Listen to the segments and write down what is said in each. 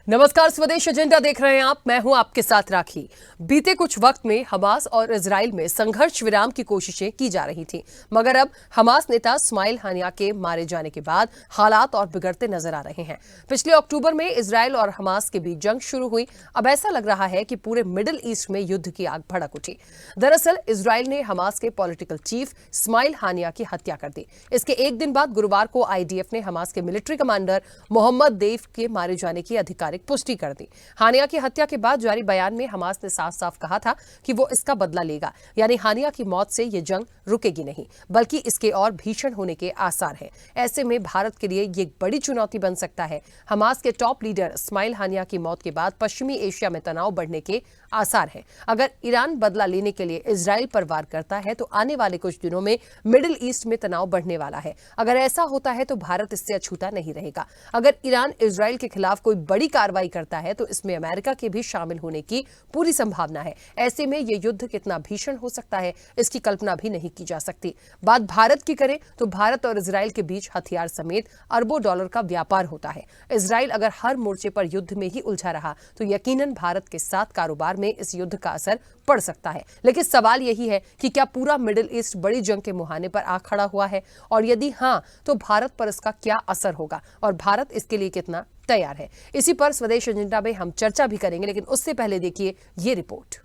नमस्कार, स्वदेश एजेंडा देख रहे हैं आप। मैं हूं आपके साथ राखी। बीते कुछ वक्त में हमास और इजराइल में संघर्ष विराम की कोशिशें की जा रही थी, मगर अब हमास नेता इस्माइल हानिया के मारे जाने के बाद हालात और बिगड़ते नजर आ रहे हैं। पिछले अक्टूबर में इजराइल और हमास के बीच जंग शुरू हुई। अब ऐसा लग रहा है कि पूरे मिडिल ईस्ट में युद्ध की आग भड़क उठी। दरअसल इजराइल ने हमास के पॉलिटिकल चीफ इस्माइल हानिया की हत्या कर दी। इसके एक दिन बाद गुरुवार को आईडीएफ ने हमास के मिलिट्री कमांडर मोहम्मद देफ के मारे जाने की आधिकारिक पुष्टि कर दी। हानिया की हत्या के बाद जारी बयान में हमास ने साफ साफ कहा था कि वो इसका बदला लेगा, यानी हानिया की मौत से ये जंग रुकेगी नहीं, बल्कि इसके और भीषण होने के आसार हैं। ऐसे में भारत के लिए ये एक बड़ी चुनौती बन सकता है। हमास के टॉप लीडर इस्माइल हानिया की मौत के बाद पश्चिमी एशिया में तनाव बढ़ने के आसार हैं। अगर ईरान बदला लेने के लिए इजराइल पर वार करता है तो आने वाले कुछ दिनों में मिडिल ईस्ट में तनाव बढ़ने वाला है। अगर ऐसा होता है तो भारत इससे अछूता नहीं रहेगा। अगर ईरान इजराइल के खिलाफ कोई बड़ी कार्रवाई करता है तो इसमें अमेरिका के भी शामिल होने की पूरी संभावना है। ऐसे में यह युद्ध कितना भीषण हो सकता है, इसकी कल्पना भी नहीं की जा सकती। बात भारत की करें तो भारत और इजराइल के बीच हथियार समेत अरबों डॉलर का व्यापार होता है। इजराइल अगर हर मोर्चे पर युद्ध में ही उलझा रहा तो यकीनन भारत के साथ कारोबार में इस युद्ध का असर पड़ सकता है। लेकिन सवाल यही है कि क्या पूरा मिडिल ईस्ट बड़ी जंग के मुहाने पर आ खड़ा हुआ है, और यदि हां तो भारत पर इसका क्या असर होगा और भारत इसके लिए कितना तैयार है। इसी पर स्वदेश एजेंडा में हम चर्चा भी करेंगे, लेकिन उससे पहले देखिए ये रिपोर्ट।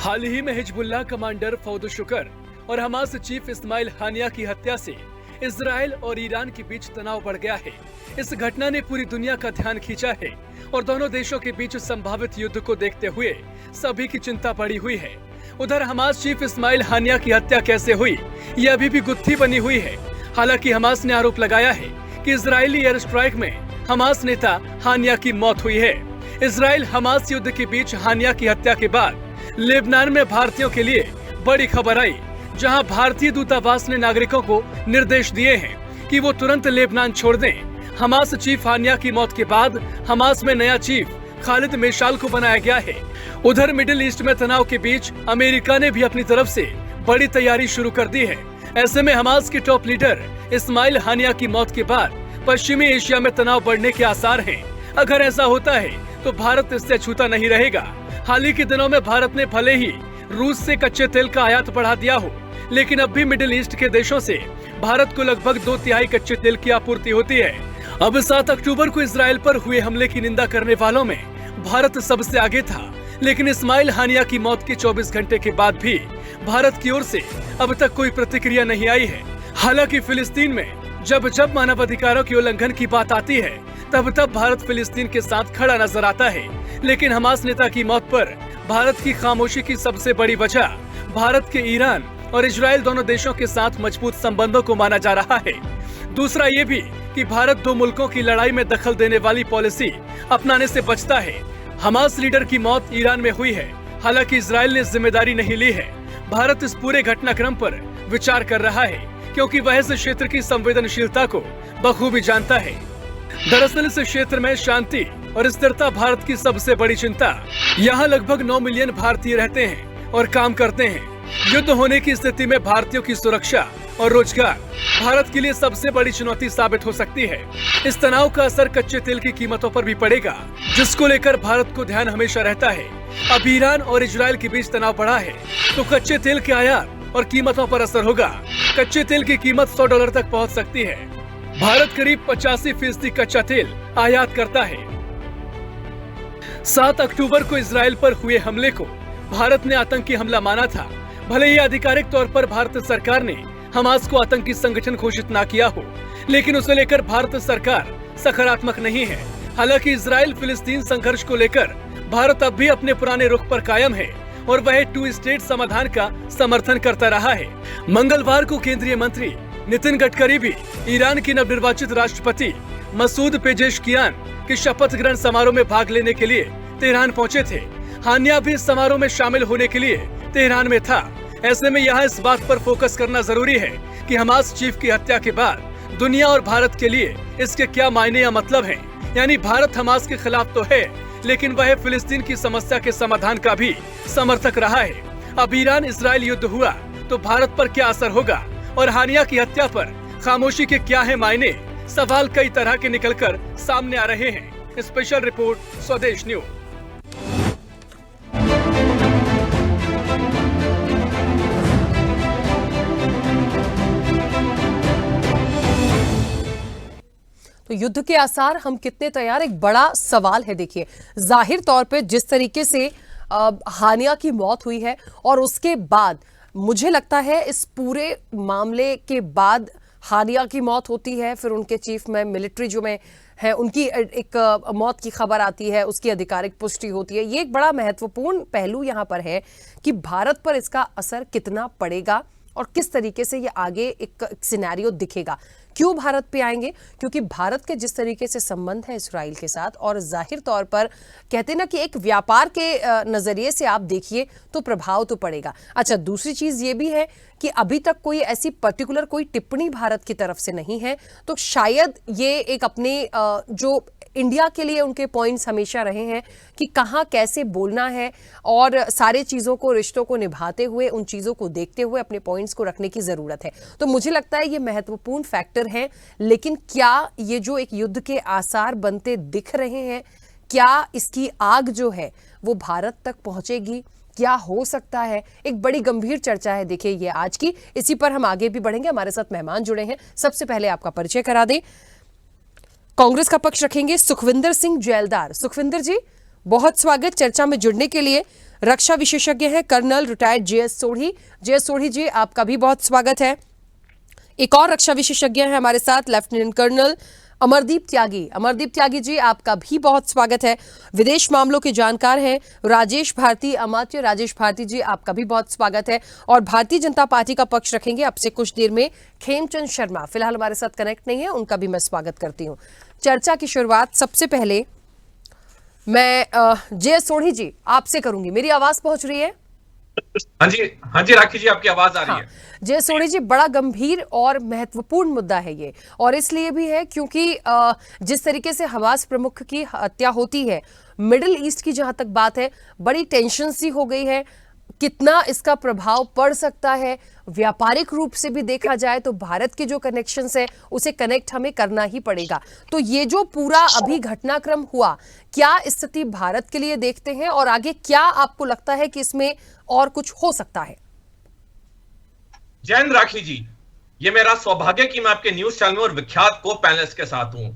हाल ही में हिजबुल्लाह कमांडर फौद शुकर और हमास चीफ इस्माइल हानिया की हत्या से इजराइल और ईरान के बीच तनाव बढ़ गया है। इस घटना ने पूरी दुनिया का ध्यान खींचा है और दोनों देशों के बीच संभावित युद्ध को देखते हुए सभी की चिंता बढ़ी हुई है। उधर हमास चीफ इस्माइल हानिया की हत्या कैसे हुई, ये अभी भी गुत्थी बनी हुई है। हालांकि हमास ने आरोप लगाया है कि इजरायली एयर स्ट्राइक में हमास नेता हानिया की मौत हुई है। इजराइल हमास युद्ध के बीच हानिया की हत्या के बाद लेबनान में भारतीयों के लिए बड़ी खबर आई, जहां भारतीय दूतावास ने नागरिकों को निर्देश दिए हैं कि वो तुरंत लेबनान छोड़ दें। हमास चीफ हानिया की मौत के बाद हमास में नया चीफ खालिद मेशाल को बनाया गया है। उधर मिडिल ईस्ट में तनाव के बीच अमेरिका ने भी अपनी तरफ से बड़ी तैयारी शुरू कर दी है। ऐसे में हमास के टॉप लीडर इस्माइल हानिया की मौत के बाद पश्चिमी एशिया में तनाव बढ़ने के आसार हैं। अगर ऐसा होता है तो भारत इससे छूता नहीं रहेगा। हाल ही के दिनों में भारत ने भले ही रूस से कच्चे तेल का आयात बढ़ा दिया हो, लेकिन अब भी मिडिल ईस्ट के देशों से भारत को लगभग 2/3 कच्चे तेल की आपूर्ति होती है। अब 7 अक्टूबर को इजराइल पर हुए हमले की निंदा करने वालों में भारत सबसे आगे था, लेकिन इस्माइल हानिया की मौत के 24 घंटे के बाद भी भारत की ओर से अब तक कोई प्रतिक्रिया नहीं आई है। हालांकि फिलिस्तीन में जब जब मानवाधिकारों के उल्लंघन की बात आती है तब तब भारत फिलिस्तीन के साथ खड़ा नजर आता है। लेकिन हमास नेता की मौत पर भारत की खामोशी की सबसे बड़ी वजह भारत के ईरान और इजराइल दोनों देशों के साथ मजबूत संबंधों को माना जा रहा है। दूसरा ये भी कि भारत दो मुल्कों की लड़ाई में दखल देने वाली पॉलिसी अपनाने से बचता है। हमास लीडर की मौत ईरान में हुई है, हालांकि इजराइल ने जिम्मेदारी नहीं ली है। भारत इस पूरे घटनाक्रम पर विचार कर रहा है क्योंकि वह इस क्षेत्र की संवेदनशीलता को बखूबी जानता है। दरअसल इस क्षेत्र में शांति और स्थिरता भारत की सबसे बड़ी चिंता। यहाँ लगभग 9 मिलियन भारतीय रहते हैं और काम करते हैं। युद्ध होने की स्थिति में भारतीयों की सुरक्षा और रोजगार भारत के लिए सबसे बड़ी चुनौती साबित हो सकती है। इस तनाव का असर कच्चे तेल की कीमतों पर भी पड़ेगा, जिसको लेकर भारत को ध्यान हमेशा रहता है। अब ईरान और इजराइल के बीच तनाव बढ़ा है तो कच्चे तेल के आयात और कीमतों पर असर होगा। कच्चे तेल की कीमत $100 तक पहुँच सकती है। भारत करीब 85% कच्चा तेल आयात करता है। 7 अक्टूबर को इजराइल पर हुए हमले को भारत ने आतंकी हमला माना था। भले ही आधिकारिक तौर पर भारत सरकार ने हमास को आतंकी संगठन घोषित न किया हो, लेकिन उसे लेकर भारत सरकार सकारात्मक नहीं है। हालांकि इजराइल फिलिस्तीन संघर्ष को लेकर भारत अब भी अपने पुराने रुख पर कायम है और वह 2 स्टेट समाधान का समर्थन करता रहा है। मंगलवार को केंद्रीय मंत्री नितिन गडकरी भी ईरान के नवनिर्वाचित राष्ट्रपति मसूद पेजेशकियान के शपथ ग्रहण समारोह में भाग लेने के लिए तेहरान पहुंचे थे। हानिया भी इस समारोह में शामिल होने के लिए तेहरान में था। ऐसे में यहाँ इस बात पर फोकस करना जरूरी है कि हमास चीफ की हत्या के बाद दुनिया और भारत के लिए इसके क्या मायने या मतलब हैं। यानी भारत हमास के खिलाफ तो है, लेकिन वह फिलिस्तीन की समस्या के समाधान का भी समर्थक रहा है। अब ईरान इजराइल युद्ध हुआ तो भारत पर क्या असर होगा और हानिया की हत्या पर खामोशी के क्या है मायने? सवाल कई तरह के निकलकर सामने आ रहे हैं। स्पेशल रिपोर्ट स्वदेश न्यूज। तो युद्ध के आसार हम कितने तैयार, एक बड़ा सवाल है। देखिए, जाहिर तौर पे जिस तरीके से हानिया की मौत हुई है और उसके बाद मुझे लगता है इस पूरे मामले के बाद हानिया की मौत होती है, फिर उनके चीफ में मिलिट्री जो में है उनकी एक मौत की खबर आती है, उसकी आधिकारिक पुष्टि होती है। ये एक बड़ा महत्वपूर्ण पहलू यहाँ पर है कि भारत पर इसका असर कितना पड़ेगा और किस तरीके से ये आगे एक सिनेरियो दिखेगा। क्यों भारत पे आएंगे? क्योंकि भारत के जिस तरीके से संबंध है इजराइल के साथ, और जाहिर तौर पर कहते हैं ना कि एक व्यापार के नजरिए से आप देखिए तो प्रभाव तो पड़ेगा। अच्छा, दूसरी चीज ये भी है कि अभी तक कोई ऐसी पर्टिकुलर कोई टिप्पणी भारत की तरफ से नहीं है, तो शायद ये एक अपने जो इंडिया के लिए उनके पॉइंट्स हमेशा रहे हैं कि कहाँ कैसे बोलना है और सारे चीज़ों को, रिश्तों को निभाते हुए, उन चीज़ों को देखते हुए अपने पॉइंट्स को रखने की ज़रूरत है। तो मुझे लगता है ये महत्वपूर्ण फैक्टर है। लेकिन क्या ये जो एक युद्ध के आसार बनते दिख रहे हैं, क्या इसकी आग जो है वो भारत तक पहुंचेगी? क्या हो सकता है? एक बड़ी गंभीर चर्चा है देखिए ये आज की। इसी पर हम आगे भी बढ़ेंगे। हमारे साथ मेहमान जुड़े हैं। सबसे पहले आपका परिचय करा दें। कांग्रेस का पक्ष रखेंगे सुखविंदर सिंह जैलदार। सुखविंदर जी, बहुत स्वागत चर्चा में जुड़ने के लिए। रक्षा विशेषज्ञ हैं colonel retired JS Sodhi. JS Sodhi ji, आपका भी बहुत स्वागत है। एक और रक्षा विशेषज्ञ हैं हमारे साथ, लेफ्टिनेंट कर्नल अमरदीप त्यागी। अमरदीप त्यागी जी, आपका भी बहुत स्वागत है। विदेश मामलों के जानकार हैं राजेश भारती अमात्य। राजेश भारती जी, आपका भी बहुत स्वागत है। और भारतीय जनता पार्टी का पक्ष रखेंगे अब से कुछ देर में खेमचंद शर्मा। फिलहाल हमारे साथ कनेक्ट नहीं है, उनका भी मैं स्वागत करती हूँ। चर्चा की शुरुआत सबसे पहले मैं जेएस सोढ़ी जी आपसे करूंगी। मेरी आवाज पहुंच रही है? हाँ जी राखी जी, आपकी आवाज आ रही है। जेएस सोढ़ी जी, बड़ा गंभीर और महत्वपूर्ण मुद्दा है ये, और इसलिए भी है क्योंकि जिस तरीके से हमास प्रमुख की हत्या होती है, मिडिल ईस्ट की जहां तक बात है, बड़ी टेंशन सी हो गई है। कितना इसका प्रभाव पड़ सकता है? व्यापारिक रूप से भी देखा जाए तो भारत के जो कनेक्शंस है उसे कनेक्ट हमें करना ही पड़ेगा। तो ये जो पूरा अभी घटनाक्रम हुआ, क्या स्थिति भारत के लिए देखते हैं और आगे क्या आपको लगता है कि इसमें और कुछ हो सकता है? जैन राखी जी, ये मेरा सौभाग्य कि मैं आपके न्यूज चैनल और विख्यात को पैनलिस्ट के साथ हूं।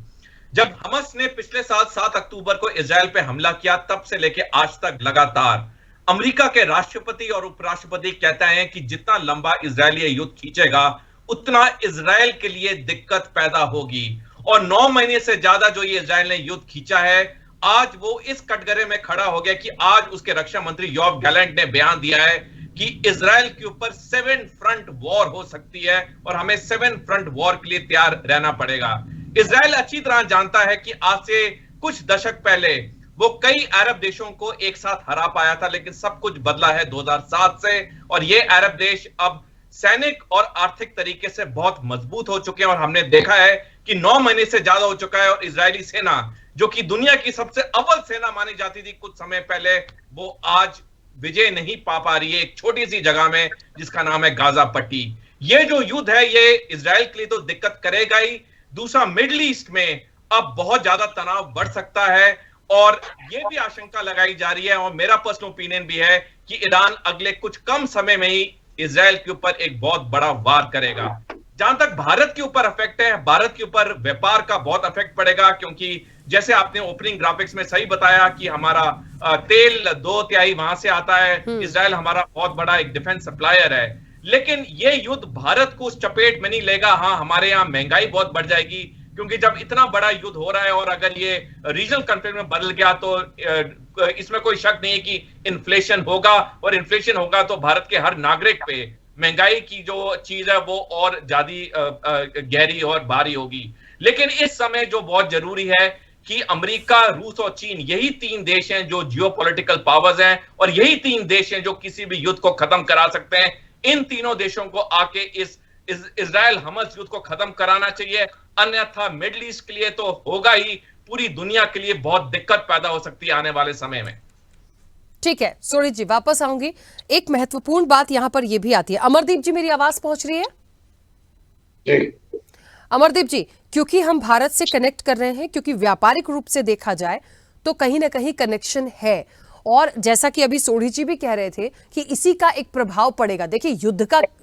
जब हमास ने पिछले साल 7 अक्टूबर को इजराइल पे हमला किया, तब से लेके आज तक लगातार अमेरिका के राष्ट्रपति और उपराष्ट्रपति कहते हैं कि जितना लंबा इजरायली युद्ध खींचेगा उतना इजराइल के लिए दिक्कत पैदा होगी। और 9 महीने से ज्यादा जो ये इजराइल ने युद्ध खींचा है, आज वो इस कटघरे में खड़ा हो गया कि आज उसके रक्षा मंत्री योआव गैलेंट ने बयान दिया है कि इजराइल के ऊपर 7 फ्रंट वॉर हो सकती है और हमें 7 फ्रंट वॉर के लिए तैयार रहना पड़ेगा। इजराइल अच्छी तरह जानता है कि आज से कुछ दशक पहले वो कई अरब देशों को एक साथ हरा पाया था, लेकिन सब कुछ बदला है 2007 से, और ये अरब देश अब सैनिक और आर्थिक तरीके से बहुत मजबूत हो चुके हैं। और हमने देखा है कि 9 महीने से ज्यादा हो चुका है और इजरायली सेना, जो कि दुनिया की सबसे अव्वल सेना मानी जाती थी कुछ समय पहले, वो आज विजय नहीं पा रही है एक छोटी सी जगह में जिसका नाम है गाजा पट्टी। ये जो युद्ध है ये इजराइल के लिए तो दिक्कत करेगा ही, दूसरा मिडिल ईस्ट में अब बहुत ज्यादा तनाव बढ़ सकता है। और ये भी आशंका लगाई जा रही है, और मेरा पर्सनल ओपिनियन भी है कि ईरान अगले कुछ कम समय में ही इजराइल के ऊपर एक बहुत बड़ा वार करेगा। जहां तक भारत के ऊपर इफेक्ट है, भारत के ऊपर व्यापार का बहुत इफेक्ट पड़ेगा, क्योंकि जैसे आपने ओपनिंग ग्राफिक्स में सही बताया कि हमारा तेल 2/3 वहां से आता है। इजराइल हमारा बहुत बड़ा एक डिफेंस सप्लायर है, लेकिन ये युद्ध भारत को उस चपेट में नहीं लेगा। हाँ, हमारे यहाँ महंगाई बहुत बढ़ जाएगी, क्योंकि जब इतना बड़ा युद्ध हो रहा है और अगर ये रीजनल कॉन्फ्लिक्ट में बदल गया तो इसमें कोई शक नहीं है कि इन्फ्लेशन होगा, और इन्फ्लेशन होगा तो भारत के हर नागरिक पे महंगाई की जो चीज है वो और ज्यादा गहरी और भारी होगी। लेकिन इस समय जो बहुत जरूरी है कि अमेरिका, रूस और चीन, यही 3 देश हैं जो जियोपॉलिटिकल पावर्स हैं, और यही 3 देश हैं जो किसी भी युद्ध को खत्म करा सकते हैं। इन तीनों देशों को आके इस इजराइल हमास युद्ध को खत्म कराना चाहिए, अन्यथा मिडिल ईस्ट के लिए तो होगा ही, पूरी दुनिया के लिए बहुत दिक्कत पैदा हो सकती है आने वाले समय में। ठीक है सोनी जी, वापस आऊंगी। एक महत्वपूर्ण बात यहां पर यह भी आती है। अमरदीप जी, मेरी आवाज पहुंच रही है? जी अमरदीप जी, क्योंकि हम भारत से कनेक्ट कर रहे हैं, क्योंकि व्यापारिक रूप से देखा जाए तो कहीं ना कहीं कनेक्शन है, और जैसा कि अभी सोढ़ी जी भी कह रहे थे कि इसी का एक प्रभाव पड़ेगा। देखिए,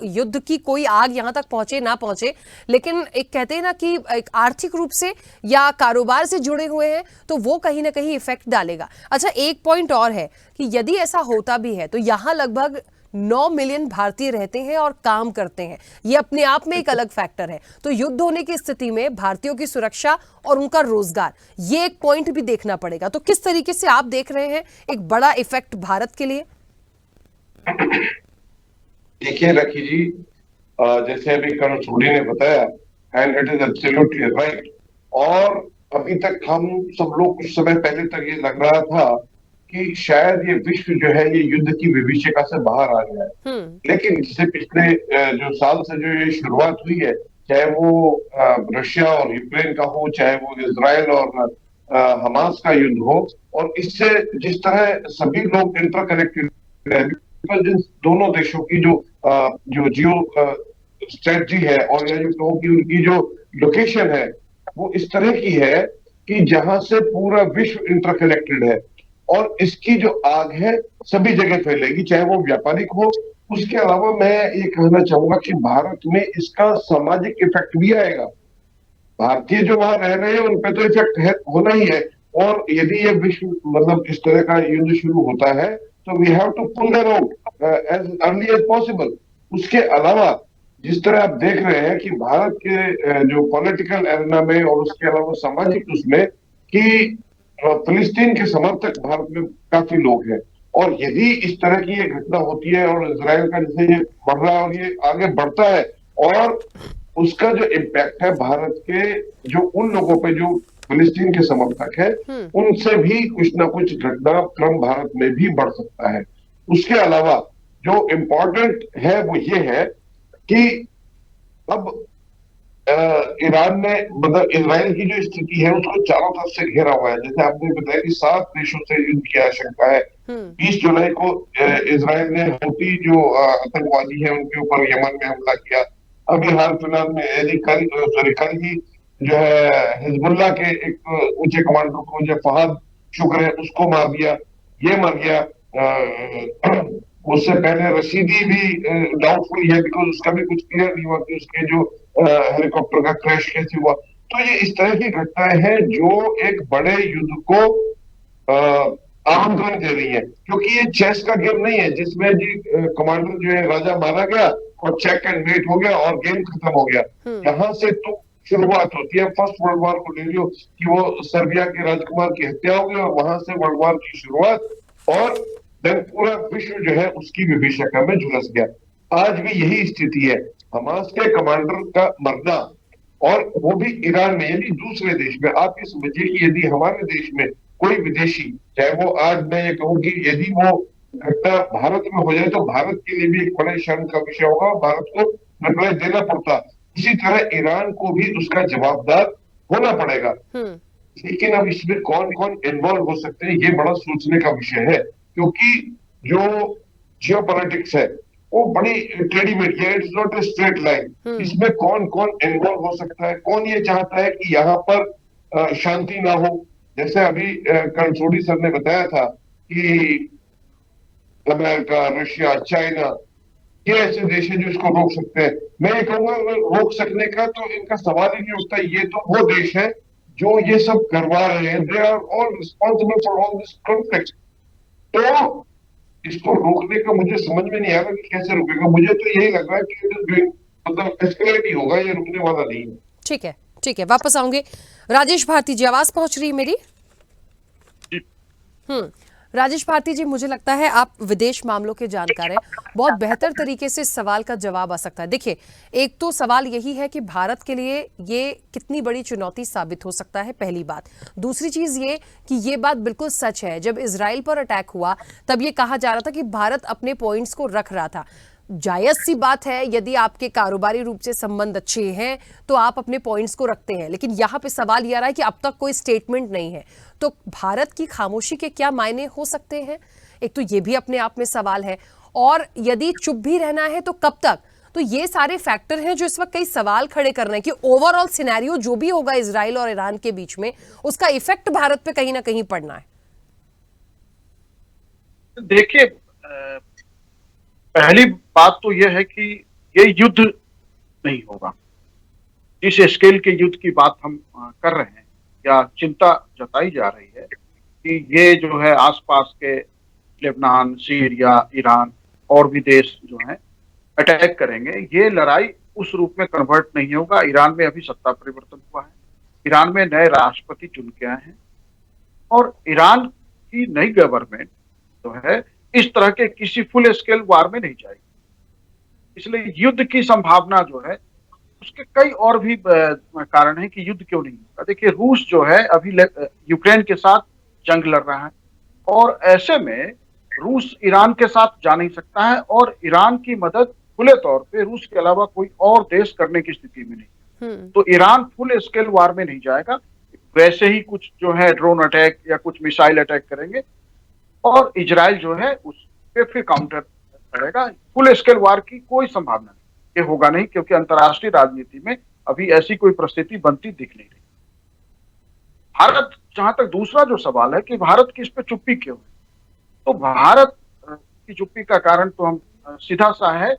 युद्ध की कोई आग यहां तक पहुंचे ना पहुंचे, लेकिन एक कहते हैं ना कि एक आर्थिक रूप से या कारोबार से जुड़े हुए हैं तो वो कहीं ना कहीं इफेक्ट डालेगा। अच्छा, एक पॉइंट और है कि यदि ऐसा होता भी है तो यहां लगभग 9 मिलियन भारतीय रहते हैं और काम करते हैं। ये अपने आप में एक अलग फैक्टर है। तो युद्ध होने की स्थिति में भारतीयों की सुरक्षा और उनका रोजगार, ये एक पॉइंट भी देखना पड़ेगा। तो किस तरीके से आप देख रहे हैं एक बड़ा इफेक्ट भारत के लिए? देखिए रखी जी, जैसे अभी करण सोढ़ी ने बताया, and it is absolutely right. और अभी तक हम सब लोग कुछ समय पहले तक ये लग रहा था कि शायद ये विश्व जो है ये युद्ध की विभीषिका से बाहर आ गया है। लेकिन जैसे पिछले जो साल से जो ये शुरुआत हुई है, चाहे वो रशिया और यूक्रेन का हो, चाहे वो इजराइल और हमास का युद्ध हो, और इससे जिस तरह सभी लोग इंटरकनेक्टेड है, जिन दोनों देशों की जो जियो स्ट्रेटजी है, और या जो कि उनकी जो लोकेशन है वो इस तरह की है कि जहां से पूरा विश्व इंटरकनेक्टेड है, और इसकी जो आग है सभी जगह फैलेगी, चाहे वो व्यापारिक हो। उसके अलावा मैं ये कहना चाहूंगा कि भारत में इसका सामाजिक इफेक्ट भी आएगा। भारतीय जो वहां रह रहे हैं उन पे तो इफेक्ट है, होना ही है। और यदि ये विश्व मतलब इस तरह का युद्ध शुरू होता है तो we have to pull that out as early as possible. उसके अलावा जिस तरह आप देख रहे हैं कि भारत के जो पॉलिटिकल एरिना में और उसके अलावा सामाजिक उसमें कि फिलिस्तीन के समर्थक भारत में काफी लोग हैं, और यदि इस तरह की ये घटना होती है और इजराइल का जैसे ये बढ़ रहा है और ये आगे बढ़ता है, और उसका जो इम्पैक्ट है भारत के जो उन लोगों पे जो फिलिस्तीन के समर्थक है, उनसे भी कुछ ना कुछ घटनाक्रम भारत में भी बढ़ सकता है। उसके अलावा जो इम्पोर्टेंट है वो ये है कि अब ईरान ने मतलब इजराइल की जो स्थिति है उसको चारों तरफ से घेरा हुआ है। जैसे आपने बताया कि 7 देशों से युद्ध की आशंका है। 20 जुलाई को इजराइल ने हूती जो आतंकवादी है उनके ऊपर यमन में हमला किया। अभी हाल फिलहाल में कल ही जो है हिजबुल्लाह के एक ऊंचे कमांडर को जो फहाद शुक्र है उसको मार दिया, ये मर गया। उससे पहले रशीदी भी डाउटफुल है, बिकॉज उसका भी कुछ क्लियर नहीं हुआ कि उसके जो हेलीकॉप्टर का क्रैश कैसे हुआ। तो ये इस तरह की घटनाएं हैं जो एक बड़े युद्ध को आमंत्रण दे रही है, क्योंकि ये चेस का गेम नहीं है जिसमें जी कमांडर जो है राजा मारा गया और चेक एंड मेट हो गया और गेम खत्म हो गया। यहाँ से तो शुरुआत होती है। फर्स्ट वर्ल्ड वॉर को ले लो कि वो सर्बिया के राजकुमार की हत्या हो गई और वहां से वर्ल्ड वॉर की शुरुआत, और देन पूरा विश्व जो है उसकी विभीषिका में झुलस गया। आज भी यही स्थिति है। हमास के कमांडर का मरना, और वो भी ईरान में, यानी दूसरे देश में। आप ये समझिए कि यदि हमारे देश में कोई विदेशी, चाहे वो आज मैं ये कहूँ कि यदि वो घटना भारत में हो जाए तो भारत के लिए भी एक बड़े शर्म का विषय होगा और भारत को रिप्लाई देना पड़ता। इसी तरह ईरान को भी उसका जवाबदार होना पड़ेगा। लेकिन अब इसमें कौन कौन इन्वॉल्व हो सकते हैं ये बड़ा सोचने का विषय है, क्योंकि जो जियोपॉलिटिक्स है वो बड़ी टेढ़ी मेढ़ी है। It's not a straight line. इसमें कौन कौन इन्वॉल्व हो सकता है, कौन ये चाहता है कि यहाँ पर शांति ना हो। जैसे अभी कंसोड़ी सर ने बताया था कि अमेरिका, रशिया, चाइना, ये ऐसे देश है जो इसको रोक सकते हैं। मैं ये कहूंगा रोक सकने का तो इनका सवाल ही नहीं उठता। ये तो वो देश है जो ये सब करवा रहे हैं। They are all responsible for all this conflict. तो इसको रोकने का मुझे समझ में नहीं आ रहा कि कैसे रुकेगा। मुझे तो यही लग रहा है कि मतलब एस्केलेट ही होगा, ये रुकने वाला नहीं है। ठीक है, ठीक है, वापस आऊंगे। राजेश भारती जी, आवाज पहुंच रही है मेरी? राजेश भारती जी, मुझे लगता है आप विदेश मामलों के जानकार हैं, बहुत बेहतर तरीके से इस सवाल का जवाब आ सकता है। देखिए, एक तो सवाल यही है कि भारत के लिए ये कितनी बड़ी चुनौती साबित हो सकता है, पहली बात। दूसरी चीज ये कि ये बात बिल्कुल सच है, जब इजराइल पर अटैक हुआ तब ये कहा जा रहा था कि भारत अपने पॉइंट्स को रख रहा था। जायज सी बात है, यदि आपके कारोबारी रूप से संबंध अच्छे हैं तो आप अपने पॉइंट्स को रखते हैं, लेकिन यहाँ पे सवाल ये आ रहा है कि अब तक कोई स्टेटमेंट नहीं है, तो भारत की खामोशी के क्या मायने हो सकते हैं? एक तो ये भी अपने आप में सवाल है, और यदि चुप भी रहना है तो कब तक? तो ये सारे फैक्टर हैं जो इस वक्त कई सवाल खड़े कर रहे हैं कि ओवरऑल सिनेरियो जो भी होगा इजराइल और ईरान के बीच में, उसका इफेक्ट भारत पे कहीं ना कहीं पड़ना है। देखिए, पहली बात तो यह है कि ये युद्ध नहीं होगा। जिस स्केल के युद्ध की बात हम कर रहे हैं या चिंता जताई जा रही है कि ये जो है आसपास के लेबनान, सीरिया, ईरान और भी देश जो हैं अटैक करेंगे, ये लड़ाई उस रूप में कन्वर्ट नहीं होगा। ईरान में अभी सत्ता परिवर्तन हुआ है, ईरान में नए राष्ट्रपति चुन के आए हैं और ईरान की नई गवर्नमेंट जो है इस तरह के किसी फुल स्केल वार में नहीं जाएगी। इसलिए युद्ध की संभावना जो है उसके कई और भी कारण है कि युद्ध क्यों नहीं होगा। देखिए, रूस जो है अभी यूक्रेन के साथ जंग लड़ रहा है और ऐसे में रूस ईरान के साथ जा नहीं सकता है और ईरान की मदद खुले तौर पे रूस के अलावा कोई और देश करने की स्थिति में नहीं। तो ईरान फुल स्केल वार में नहीं जाएगा, वैसे ही कुछ जो है ड्रोन अटैक या कुछ मिसाइल अटैक करेंगे और इजराइल जो है उस पे फिर काउंटर करेगा। फुल स्केल वार की कोई संभावना नहीं, ये होगा नहीं, क्योंकि अंतर्राष्ट्रीय राजनीति में अभी ऐसी कोई परिस्थिति बनती दिख नहीं रही। भारत, जहां तक दूसरा जो सवाल है कि भारत की इस पे चुप्पी क्यों है, तो भारत की चुप्पी का कारण तो हम सीधा सा है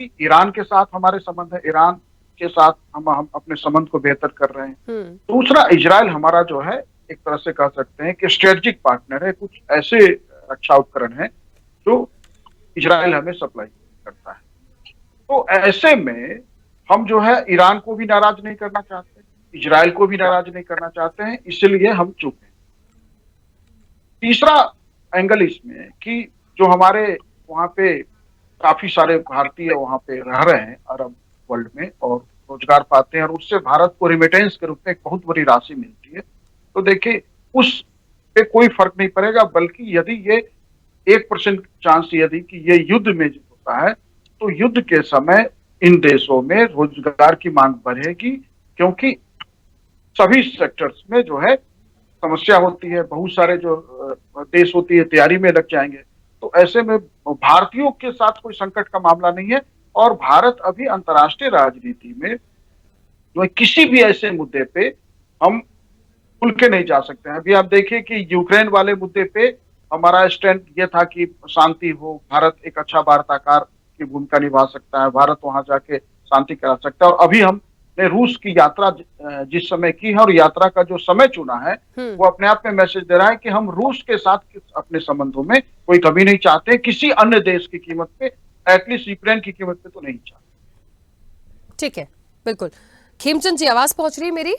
कि ईरान के साथ हमारे संबंध है, ईरान के साथ हम अपने संबंध को बेहतर कर रहे हैं। दूसरा, इजराइल हमारा जो है एक तरह से कह सकते हैं कि स्ट्रेटेजिक पार्टनर है, कुछ ऐसे रक्षा उपकरण है जो इजराइल हमें सप्लाई करता है। तो ऐसे में हम जो है ईरान को भी नाराज नहीं करना चाहते, इजराइल को भी नाराज नहीं करना चाहते हैं, इसलिए हम चुप हैं। तीसरा एंगल इसमें कि जो हमारे वहां पे काफी सारे भारतीय वहां पे रह रहे हैं अरब वर्ल्ड में और रोजगार पाते हैं और उससे भारत को रिमिटेंस के रूप में एक बहुत बड़ी राशि मिलती है, तो देखिए उस पे कोई फर्क नहीं पड़ेगा। बल्कि यदि ये 1% चांस यदि कि ये युद्ध में होता है तो युद्ध के समय इन देशों में रोजगार की मांग बढ़ेगी, क्योंकि सभी सेक्टर्स में जो है समस्या होती है, बहुत सारे जो देश होती है तैयारी में लग जाएंगे। तो ऐसे में भारतीयों के साथ कोई संकट का मामला नहीं है और भारत अभी अंतर्राष्ट्रीय राजनीति में जो किसी भी ऐसे मुद्दे पे हम खुल के नहीं जा सकते हैं। अभी आप देखिए कि यूक्रेन वाले मुद्दे पे हमारा स्टैंड ये था कि शांति हो, भारत एक अच्छा वार्ताकार की भूमिका निभा सकता है, भारत वहां जाके शांति करा सकता है। और अभी हमने रूस की यात्रा जिस समय की है और यात्रा का जो समय चुना है वो अपने आप में मैसेज दे रहा है कि हम रूस के साथ अपने संबंधों में कोई कमी नहीं चाहते, किसी अन्य देश की कीमत पे, एटलीस्ट यूक्रेन की कीमत पे तो नहीं चाहते। ठीक है, बिल्कुल। खेमचंद जी, आवाज पहुंच रही है मेरी?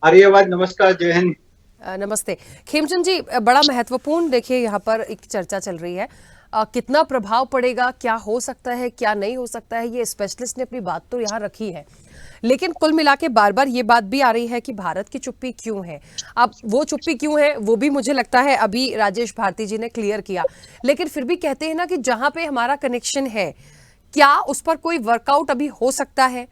आ रही है आवाज? नमस्कार, जय हिंद। नमस्ते खेमचंद जी, बड़ा महत्वपूर्ण देखिए यहाँ पर एक चर्चा चल रही है, कितना प्रभाव पड़ेगा, क्या हो सकता है, क्या नहीं हो सकता है, ये स्पेशलिस्ट ने अपनी बात तो यहाँ रखी है, लेकिन कुल मिला के बार बार ये बात भी आ रही है कि भारत की चुप्पी क्यों है। अब वो चुप्पी क्यों है वो भी मुझे लगता है अभी राजेश भारती जी ने क्लियर किया, लेकिन फिर भी कहते हैं ना कि जहां पे हमारा कनेक्शन है, क्या उस पर कोई वर्कआउट अभी हो सकता है?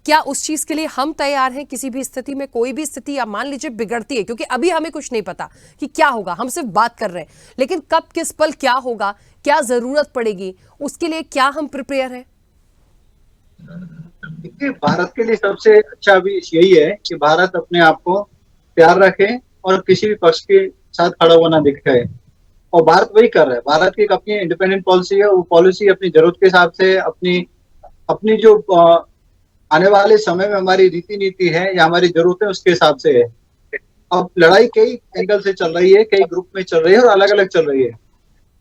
क्या उस चीज के लिए हम तैयार हैं? किसी भी स्थिति में, कोई भी स्थिति या मान लीजिए बिगड़ती है, क्योंकि अभी हमें कुछ नहीं पता कि क्या होगा, हम सिर्फ बात कर रहे हैं, लेकिन कब किस पल क्या होगा, क्या जरूरत पड़ेगी, उसके लिए क्या हम प्रिपेयर हैं? देखिए, भारत के लिए सबसे अच्छा अभी यही है कि भारत अपने आप को तैयार रखे और किसी भी पक्ष के साथ खड़ा होना दिखाए, और भारत वही कर रहा है। भारत की एक अपनी इंडिपेंडेंट पॉलिसी है, वो पॉलिसी अपनी जरूरत के हिसाब से अपनी जो आने वाले समय में हमारी रीति नीति है या हमारी जरूरतें उसके हिसाब से है। अब लड़ाई कई एंगल से चल रही है, कई ग्रुप में चल रही है और अलग अलग चल रही है।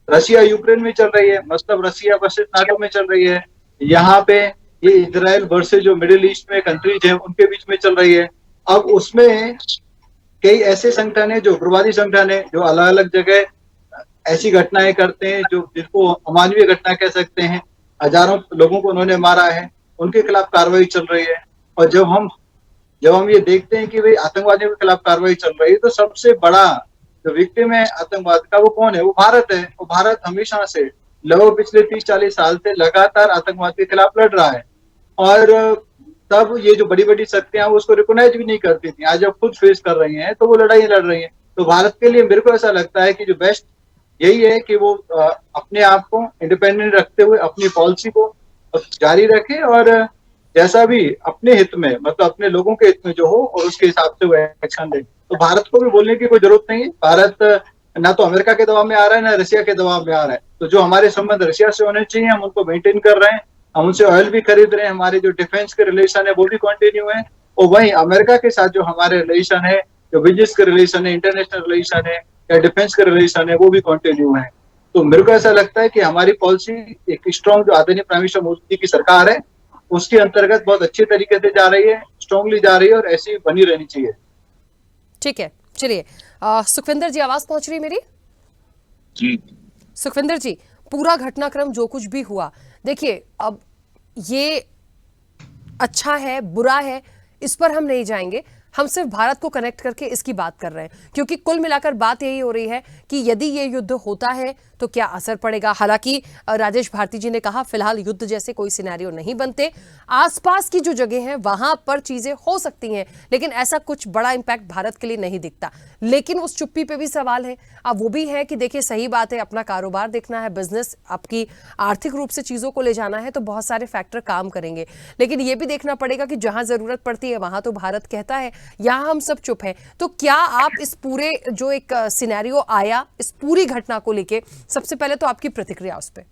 रशिया यूक्रेन में चल रही है, मतलब रशिया वर्सेस नाटो में चल रही है। यहाँ पे ये इजराइल वर्सेस जो मिडिल ईस्ट में कंट्रीज है उनके बीच में चल रही है। अब उसमें कई ऐसे संगठन है जो उग्रवादी संगठन है, जो अलग अलग जगह ऐसी घटनाएं करते हैं जो जिसको अमानवीय घटना कह सकते हैं। हजारों लोगों को उन्होंने मारा है, उनके खिलाफ कार्रवाई चल रही है। और जब हम ये देखते हैं कि भाई आतंकवादियों के खिलाफ कार्रवाई चल रही है, तो सबसे बड़ा जो विक्टिम है आतंकवाद का वो कौन है? वो भारत है। वो भारत हमेशा से लगभग पिछले 30-40 साल से लगातार आतंकवाद के खिलाफ लड़ रहा है। और तब ये जो बड़ी बड़ी शक्तियां उसको रिकॉग्नाइज भी नहीं करती थी, आज जब खुद फेस कर रही हैं तो वो लड़ाई लड़ रही हैं। तो भारत के लिए मेरे को ऐसा लगता है कि जो बेस्ट यही है कि वो अपने आप को इंडिपेंडेंट रखते हुए अपनी पॉलिसी को जारी रखे, और जैसा भी अपने हित में, मतलब अपने लोगों के हित में जो हो, और उसके हिसाब से वो एक्शन ले। तो भारत को भी बोलने की कोई जरूरत नहीं है। भारत ना तो अमेरिका के दबाव में आ रहा है, ना रशिया के दबाव में आ रहा है। तो जो हमारे संबंध रशिया से होने चाहिए हम उनको मेंटेन कर रहे हैं, हम उनसे ऑयल भी खरीद रहे हैं, हमारे जो डिफेंस के रिलेशन है वो भी कंटिन्यू है। और वहीं अमेरिका के साथ जो हमारे रिलेशन है, जो बिजनेस के रिलेशन है, इंटरनेशनल रिलेशन है या डिफेंस के रिलेशन है, वो भी कंटिन्यू है। तो मेरे को ऐसा लगता है कि हमारी पॉलिसी एक स्ट्रॉन्ग, जो आदरणीय प्राइम मिनिस्टर मोदी की सरकार है उसके अंतर्गत बहुत अच्छे तरीके से जा रही है, स्ट्रांगली जा रही है, और ऐसी बनी रहनी चाहिए। ठीक है, चलिए सुखविंदर जी, आवाज पहुंच रही है मेरी? जी सुखविंदर जी, पूरा घटनाक्रम जो कुछ भी हुआ, देखिए अब ये अच्छा है बुरा है इस पर हम नहीं जाएंगे, हम सिर्फ भारत को कनेक्ट करके इसकी बात कर रहे हैं, क्योंकि कुल मिलाकर बात यही हो रही है कि यदि ये युद्ध होता है तो क्या असर पड़ेगा। हालांकि राजेश भारती जी ने कहा फिलहाल युद्ध जैसे कोई सिनेरियो नहीं बनते, आसपास की जो जगह है वहां पर चीजें हो सकती हैं, लेकिन ऐसा कुछ बड़ा इंपैक्ट भारत के लिए नहीं दिखता। लेकिन उस चुप्पी पे भी सवाल है। अब वो भी है कि देखिए सही बात है, अपना कारोबार देखना है, बिजनेस, आपकी आर्थिक रूप से चीजों को ले जाना है, तो बहुत सारे फैक्टर काम करेंगे, लेकिन ये भी देखना पड़ेगा कि जहां जरूरत पड़ती है वहां तो भारत कहता है, यहां हम सब चुप हैं। तो क्या आप इस पूरे जो एक सिनेरियो आया, इस पूरी घटना को लेके सबसे पहले तो आपकी प्रतिक्रिया उस पर?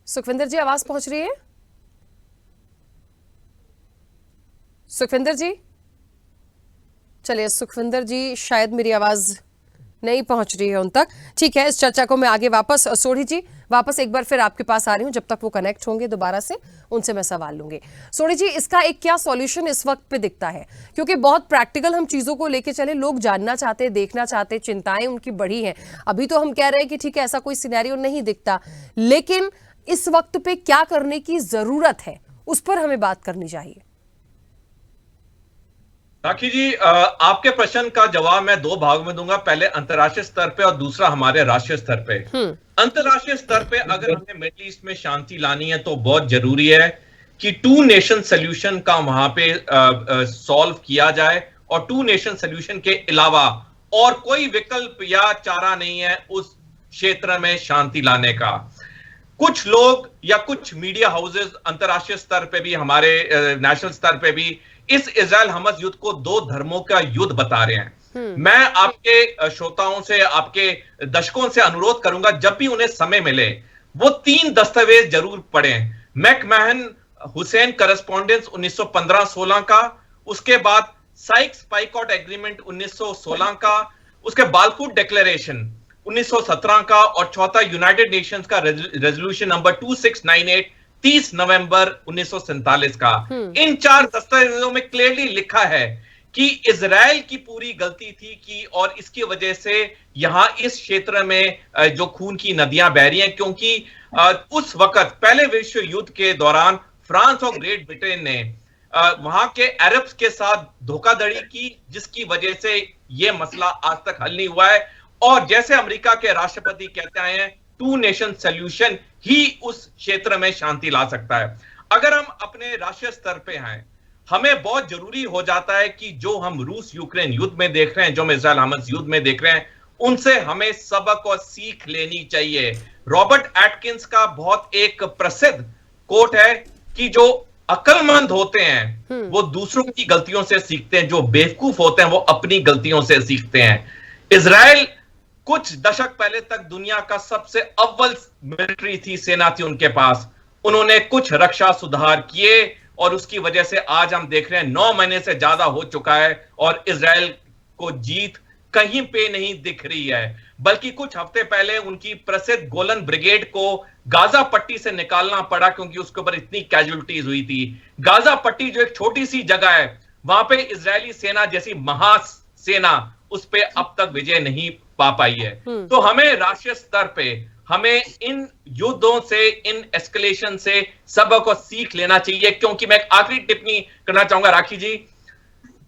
सुखविंदर जी, आवाज पहुंच रही है? सुखविंदर जी, चलिए सुखविंदर जी शायद मेरी आवाज नहीं पहुंच रही है उन तक। ठीक है, इस चर्चा को मैं आगे वापस, सोढ़ी जी वापस एक बार फिर आपके पास आ रही हूं, जब तक वो कनेक्ट होंगे दोबारा से उनसे मैं सवाल लूंगी। सोढ़ी जी, इसका एक क्या सॉल्यूशन इस वक्त पे दिखता है? क्योंकि बहुत प्रैक्टिकल हम चीजों को लेके चले, लोग जानना चाहते, देखना चाहते, चिंताएं उनकी बढ़ी हैं। अभी तो हम कह रहे हैं कि ठीक है ऐसा कोई सिनेरियो नहीं दिखता, लेकिन इस वक्त पे क्या करने की जरूरत है उस पर हमें बात करनी चाहिए। राखी जी, आपके प्रश्न का जवाब मैं दो भाग में दूंगा, पहले अंतर्राष्ट्रीय स्तर पे और दूसरा हमारे राष्ट्रीय स्तर पे। अंतर्राष्ट्रीय स्तर पे अगर हमें मिडिल ईस्ट में शांति लानी है तो बहुत जरूरी है कि टू नेशन सोल्यूशन का वहां पे सॉल्व किया जाए, और टू नेशन सोल्यूशन के अलावा और कोई विकल्प या चारा नहीं है उस क्षेत्र में शांति लाने का। कुछ लोग या कुछ मीडिया हाउसेस अंतर्राष्ट्रीय स्तर पे भी, हमारे नेशनल स्तर पे भी इस इजराइल हमास युद्ध को दो धर्मों का युद्ध बता रहे हैं। मैं आपके श्रोताओं से, आपके दर्शकों से अनुरोध करूंगा, जब भी उन्हें समय मिले वो 3 दस्तावेज जरूर पढ़ें। मैकमहन हुसैन करस्पॉन्डेंस 1915-16 का, उसके बाद साइक्स पाइकॉट एग्रीमेंट 1916 का, उसके बालकूट डिक्लेरेशन 1917 का, और चौथा यूनाइटेड नेशंस का रेजोल्यूशन नंबर 2698 30 नवंबर 1947 का। इन 4 दस्तावेजों में क्लियरली लिखा है कि इजराइल की पूरी गलती थी कि, और इसकी वजह से यहां इस क्षेत्र में जो खून की नदियां बह रही हैं, क्योंकि उस वक्त पहले विश्व युद्ध के दौरान फ्रांस और ग्रेट ब्रिटेन ने वहां के अरब्स के साथ धोखाधड़ी की, जिसकी वजह से यह मसला आज तक हल नहीं हुआ है। और जैसे अमेरिका के राष्ट्रपति कहते आए हैं, टू नेशन सोल्यूशन ही उस क्षेत्र में शांति ला सकता है। अगर हम अपने राष्ट्रीय स्तर पे हैं, हमें बहुत जरूरी हो जाता है कि जो हम रूस यूक्रेन युद्ध में देख रहे हैं, जो हम इजराइल हमास युद्ध में देख रहे हैं, उनसे हमें सबक और सीख लेनी चाहिए। रॉबर्ट एटकिंस का बहुत एक प्रसिद्ध कोट है कि जो अक्लमंद होते हैं वो दूसरों की गलतियों से सीखते हैं, जो बेवकूफ होते हैं वो अपनी गलतियों से सीखते हैं। इजराइल कुछ दशक पहले तक दुनिया का सबसे अव्वल मिलिट्री थी, सेना थी उनके पास। उन्होंने कुछ रक्षा सुधार किए और उसकी वजह से आज हम देख रहे हैं 9 महीने से ज्यादा हो चुका है और इजराइल को जीत कहीं पे नहीं दिख रही है। बल्कि कुछ हफ्ते पहले उनकी प्रसिद्ध गोलन ब्रिगेड को गाजा पट्टी से निकालना पड़ा क्योंकि उसके ऊपर इतनी कैजुअलिटीज हुई थी। गाजा पट्टी जो एक छोटी सी जगह है, वहां पे इजरायली सेना जैसी महासेना उस पे अब तक विजय नहीं पा पाई है। तो हमें राष्ट्रीय स्तर पे हमें इन युद्धों से, इन एस्केलेशन से सबक और सीख लेना चाहिए। क्योंकि मैं एक आखिरी टिप्पणी करना चाहूंगा राखी जी,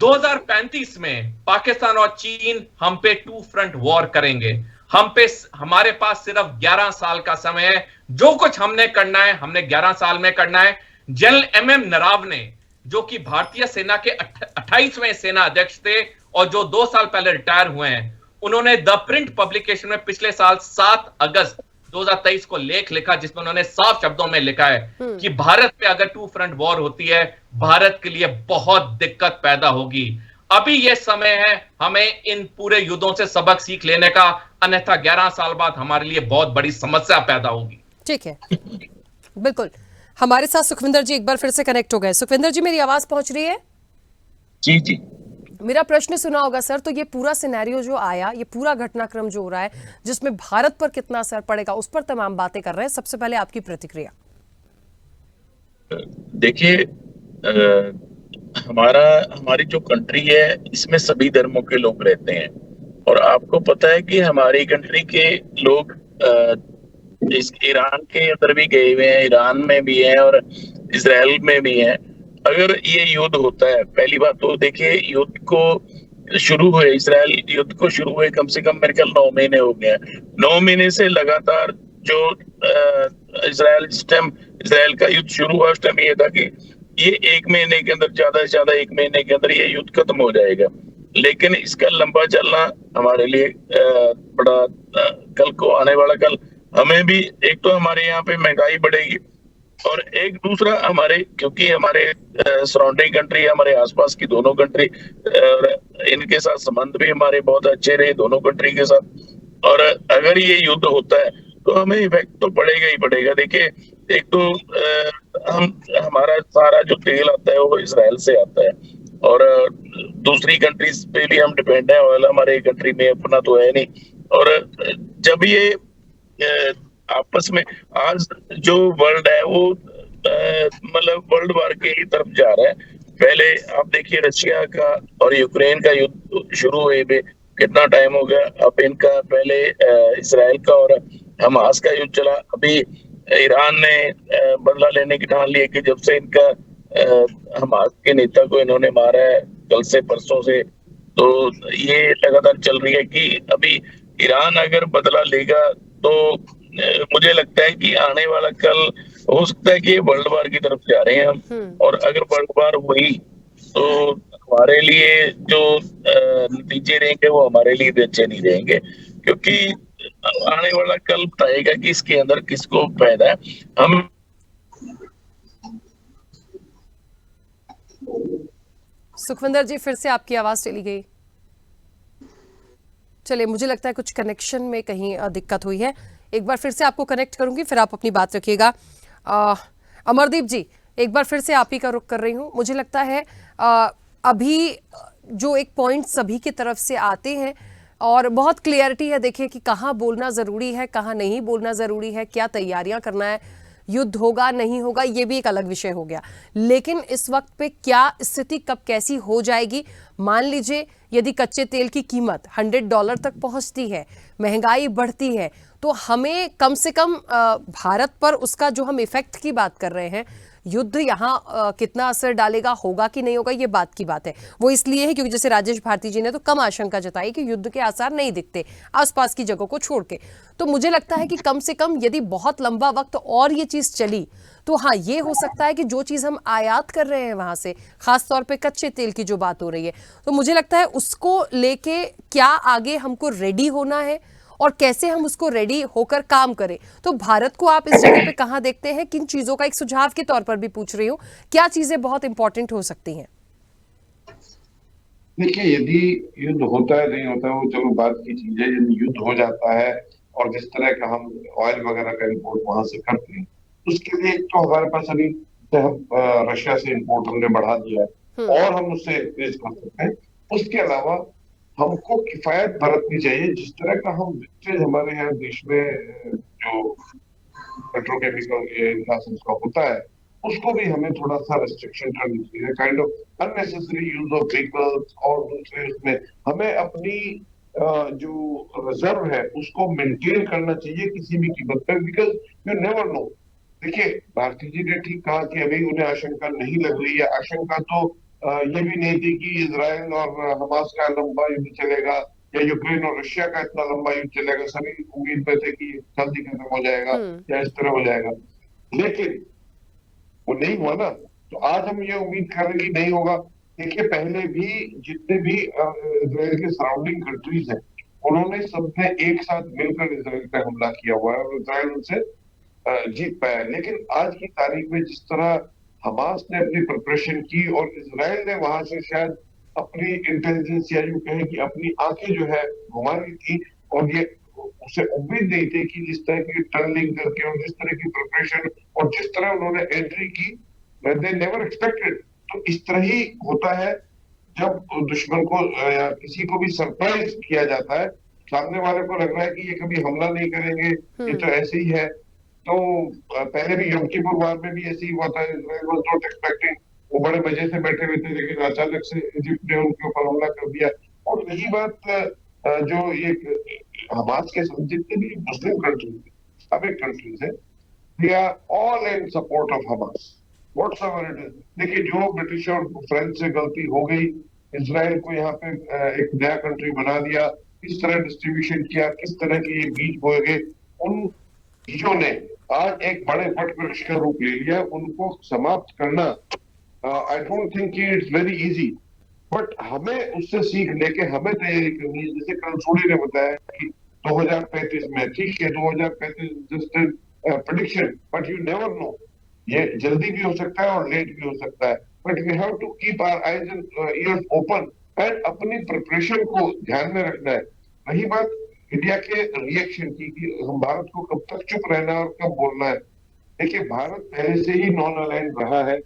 2035 में पाकिस्तान और चीन हम पे टू फ्रंट वॉर करेंगे। हमारे पास सिर्फ 11 साल का समय है। जो कुछ हमने करना है हमने 11 साल में करना है। जनरल MM नरावने, जो कि भारतीय सेना के 28वें सेना अध्यक्ष थे और जो 2 साल पहले रिटायर हुए हैं, उन्होंने द प्रिंट पब्लिकेशन में पिछले साल 7 अगस्त 2023 को लेख लिखा, जिसमें उन्होंने साफ शब्दों में लिखा है कि भारत पे अगर टू फ्रंट वॉर होती है, भारत के लिए बहुत दिक्कत पैदा होगी। अभी यह समय है हमें इन पूरे युद्धों से सबक सीख लेने का, अन्यथा 11 साल बाद हमारे लिए बहुत बड़ी समस्या पैदा होगी। ठीक है, बिल्कुल। हमारे साथ सुखविंदर जी एक बार फिर से कनेक्ट हो गए। सुखविंदर जी, मेरी आवाज पहुंच रही है? जी जी, मेरा प्रश्न सुना होगा सर। तो ये पूरा सिनेरियो जो आया, ये पूरा घटनाक्रम जो हो रहा है, जिसमें भारत पर कितना असर पड़ेगा, उस पर तमाम बातें कर रहे हैं। सबसे पहले आपकी प्रतिक्रिया। देखिए, हमारी जो कंट्री है इसमें सभी धर्मों के लोग रहते हैं और आपको पता है कि हमारी कंट्री के लोग इस ईरान के अंदर भी गए हुए हैं, ईरान में भी हैं और इजराइल में भी हैं। अगर ये युद्ध होता है, पहली बात तो देखिए, युद्ध को शुरू हुए, इजराइल युद्ध को शुरू हुए कम से कम मेरे ख्याल 9 महीने हो गए हैं। 9 महीने से लगातार जो इजराइल का युद्ध शुरू हुआ, उस टाइम ये था कि ये 1 महीने के अंदर, ज्यादा से ज्यादा 1 महीने के अंदर ये युद्ध खत्म हो जाएगा। लेकिन इसका लंबा चलना हमारे लिए बड़ा, कल को आने वाला कल हमें भी, एक तो हमारे यहाँ पे महंगाई बढ़ेगी और एक दूसरा हमारे, क्योंकि हमारे सराउंडिंग कंट्री, हमारे आसपास की दोनों कंट्री, इनके साथ संबंध भी हमारे बहुत अच्छे रहे दोनों कंट्री के साथ। और अगर ये युद्ध होता है तो हमें इफेक्ट तो पड़ेगा ही पड़ेगा। देखिए, एक तो हमारा सारा जो तेल आता है वो इसराइल से आता है और दूसरी कंट्रीज पे भी हम डिपेंड है। ऑयल हमारे कंट्री में अपना तो है नहीं। और जब ये आपस में, आज जो वर्ल्ड है वो मतलब वर्ल्ड वार के ही तरफ जा रहा है। पहले आप देखिए, रशिया का और यूक्रेन का युद्ध शुरू हुए भी कितना टाइम हो गया। अब इनका, पहले इसराइल का और हमास का युद्ध चला। अभी ईरान ने बदला लेने की ठान ली कि जब से इनका हमास के नेता को इन्होंने मारा है कल से परसों से, तो ये लगातार चल रही है कि अभी ईरान अगर बदला लेगा तो मुझे लगता है कि आने वाला कल हो सकता है कि वर्ल्ड वार की तरफ जा रहे हैं हम। और अगर वर्ल्ड वार हुई तो हमारे लिए जो नतीजे रहेंगे वो हमारे लिए भी अच्छे नहीं रहेंगे, क्योंकि आने वाला कल बताएगा कि इसके अंदर किसको फायदा है। हम सुखविंदर जी, फिर से आपकी आवाज चली गई। चलिए, मुझे लगता है कुछ कनेक्शन में कहीं दिक्कत हुई है। एक बार फिर से आपको कनेक्ट करूंगी, फिर आप अपनी बात रखिएगा। अमरदीप जी, एक बार फिर से आप ही का रुख कर रही हूँ। मुझे लगता है अभी जो एक पॉइंट सभी की तरफ से आते हैं और बहुत क्लियरिटी है, देखिए कि कहाँ बोलना ज़रूरी है, कहाँ नहीं बोलना ज़रूरी है, क्या तैयारियां करना है, युद्ध होगा नहीं होगा ये भी एक अलग विषय हो गया। लेकिन इस वक्त पे क्या स्थिति कब कैसी हो जाएगी, मान लीजिए यदि कच्चे तेल की कीमत $100 तक पहुंचती है, महंगाई बढ़ती है, तो हमें कम से कम भारत पर उसका जो हम इफेक्ट की बात कर रहे हैं, युद्ध यहाँ कितना असर डालेगा, होगा कि नहीं होगा, ये बात की बात है। वो इसलिए है क्योंकि जैसे राजेश भारती जी ने तो कम आशंका जताई कि युद्ध के आसार नहीं दिखते आसपास की जगहों को छोड़ के। तो मुझे लगता है कि कम से कम यदि बहुत लंबा वक्त और ये चीज़ चली तो हाँ, ये हो सकता है कि जो चीज़ हम आयात कर रहे हैं वहाँ से, खासतौर पे कच्चे तेल की जो बात हो रही है, तो मुझे लगता है उसको लेके क्या आगे हमको रेडी होना है और कैसे हम उसको रेडी होकर काम करें। तो भारत को आप इस जगह पे कहाँ देखते हैं, किन चीज़ों का, एक सुझाव के तौर पर भी पूछ रही हूँ, क्या चीज़ें बहुत इंपॉर्टेंट हो सकती हैं? देखिए, यदि युद्ध होता है नहीं होता है वो चलो बात की चीज है। यदि युद्ध हो जाता है और जिस तरह का हम ऑयल वगैरह का इम्पोर्ट वहां से करते हैं, उसके लिए तो हमारे पास अभी रशिया से इम्पोर्ट हमने बढ़ा दिया है और हम उससे इंक्रीज कर सकते हैं। उसके अलावा हमको किफायत बरतनी चाहिए। जिस तरह का हम वेस्टेज हमारे यहाँ देश में जो पेट्रोकेमिकल इंडस्ट्रीज का होता है, उसको भी हमें थोड़ा सा रिस्ट्रिक्शन करनी चाहिए। Kind of unnecessary use of vehicles और दूसरे उसमें हमें अपनी जो रिजर्व है उसको मेंटेन करना चाहिए किसी भी कीमत पर, बिकॉज यू नेवर नो। देखिए, भारती जी ने ठीक कहा कि अभी उन्हें आशंका नहीं लग रही है। आशंका तो ये भी नहीं थी कि इजराइल और हमास का लंबा युद्ध चलेगा या यूक्रेन और रशिया का इतना लंबा युद्ध चलेगा। सभी उम्मीद में थे कि जल्दी खत्म हो जाएगा या इस तरह हो जाएगा, लेकिन वो नहीं हुआ ना। तो आज हम ये उम्मीद कर रहे हैं कि नहीं होगा। देखिए, पहले भी जितने भी इजराइल के सराउंडिंग कंट्रीज हैं, उन्होंने सबने एक साथ मिलकर इजराइल पे हमला किया हुआ है और इजराइल उनसे जीत पाया। लेकिन आज की तारीख में जिस तरह हमास ने अपनी प्रिपरेशन की और इजराइल ने वहां से शायद अपनी इंटेलिजेंस या यूं कहें कि अपनी आंखें जो है घुमा रही थी, और ये उसे उम्मीद नहीं थी कि जिस तरह की टनलिंग करके और जिस तरह की प्रिपरेशन और जिस तरह उन्होंने एंट्री की, दे नेवर एक्सपेक्टेड। तो इस तरह ही होता है जब दुश्मन को या किसी को भी सरप्राइज किया जाता है। सामने वाले को लग रहा है कि ये कभी हमला नहीं करेंगे, ये तो ऐसे ही है। तो पहले भी यम किपुर वार में भी ऐसे ही हुआ था। इजराइल वाज नॉट एक्सपेक्टिंग, वो बड़े मजे से बैठे हुए थे, लेकिन अचानक से इजिप्ट ने उनके ऊपर हमला कर दिया। और यही बात जो ये हमास के जितने भी मुस्लिम कंट्रीज है, अरबिक कंट्रीज है, they are all in support of Hamas whatsoever it is. देखिए, जो ब्रिटिश और फ्रेंच से गलती हो गई, इजराइल को यहाँ पे एक नया कंट्री बना दिया, किस तरह डिस्ट्रीब्यूशन किया, किस तरह के ये बीज बोए गए, उन बीजों ने आज एक बड़े वट वृक्ष का रूप ले लिया। उनको समाप्त करना I don't think it's very easy, but हमें उससे सीख लेके हमें तैयारी करनी है। जैसे कंसोली ने बताया कि 2035 में, ठीक है 2035 just prediction, but you never know, ये जल्दी भी हो सकता है और लेट भी हो सकता है। But we have to keep our eyes and ears open and अपनी प्रिपरेशन को ध्यान में रखना है। वही बात इंडिया के रिएक्शन की कि हम भारत को कब तक चुप रहना और कब बोलना है। देखिए, भारत पहले से ही नॉन अलाइंड रहा है,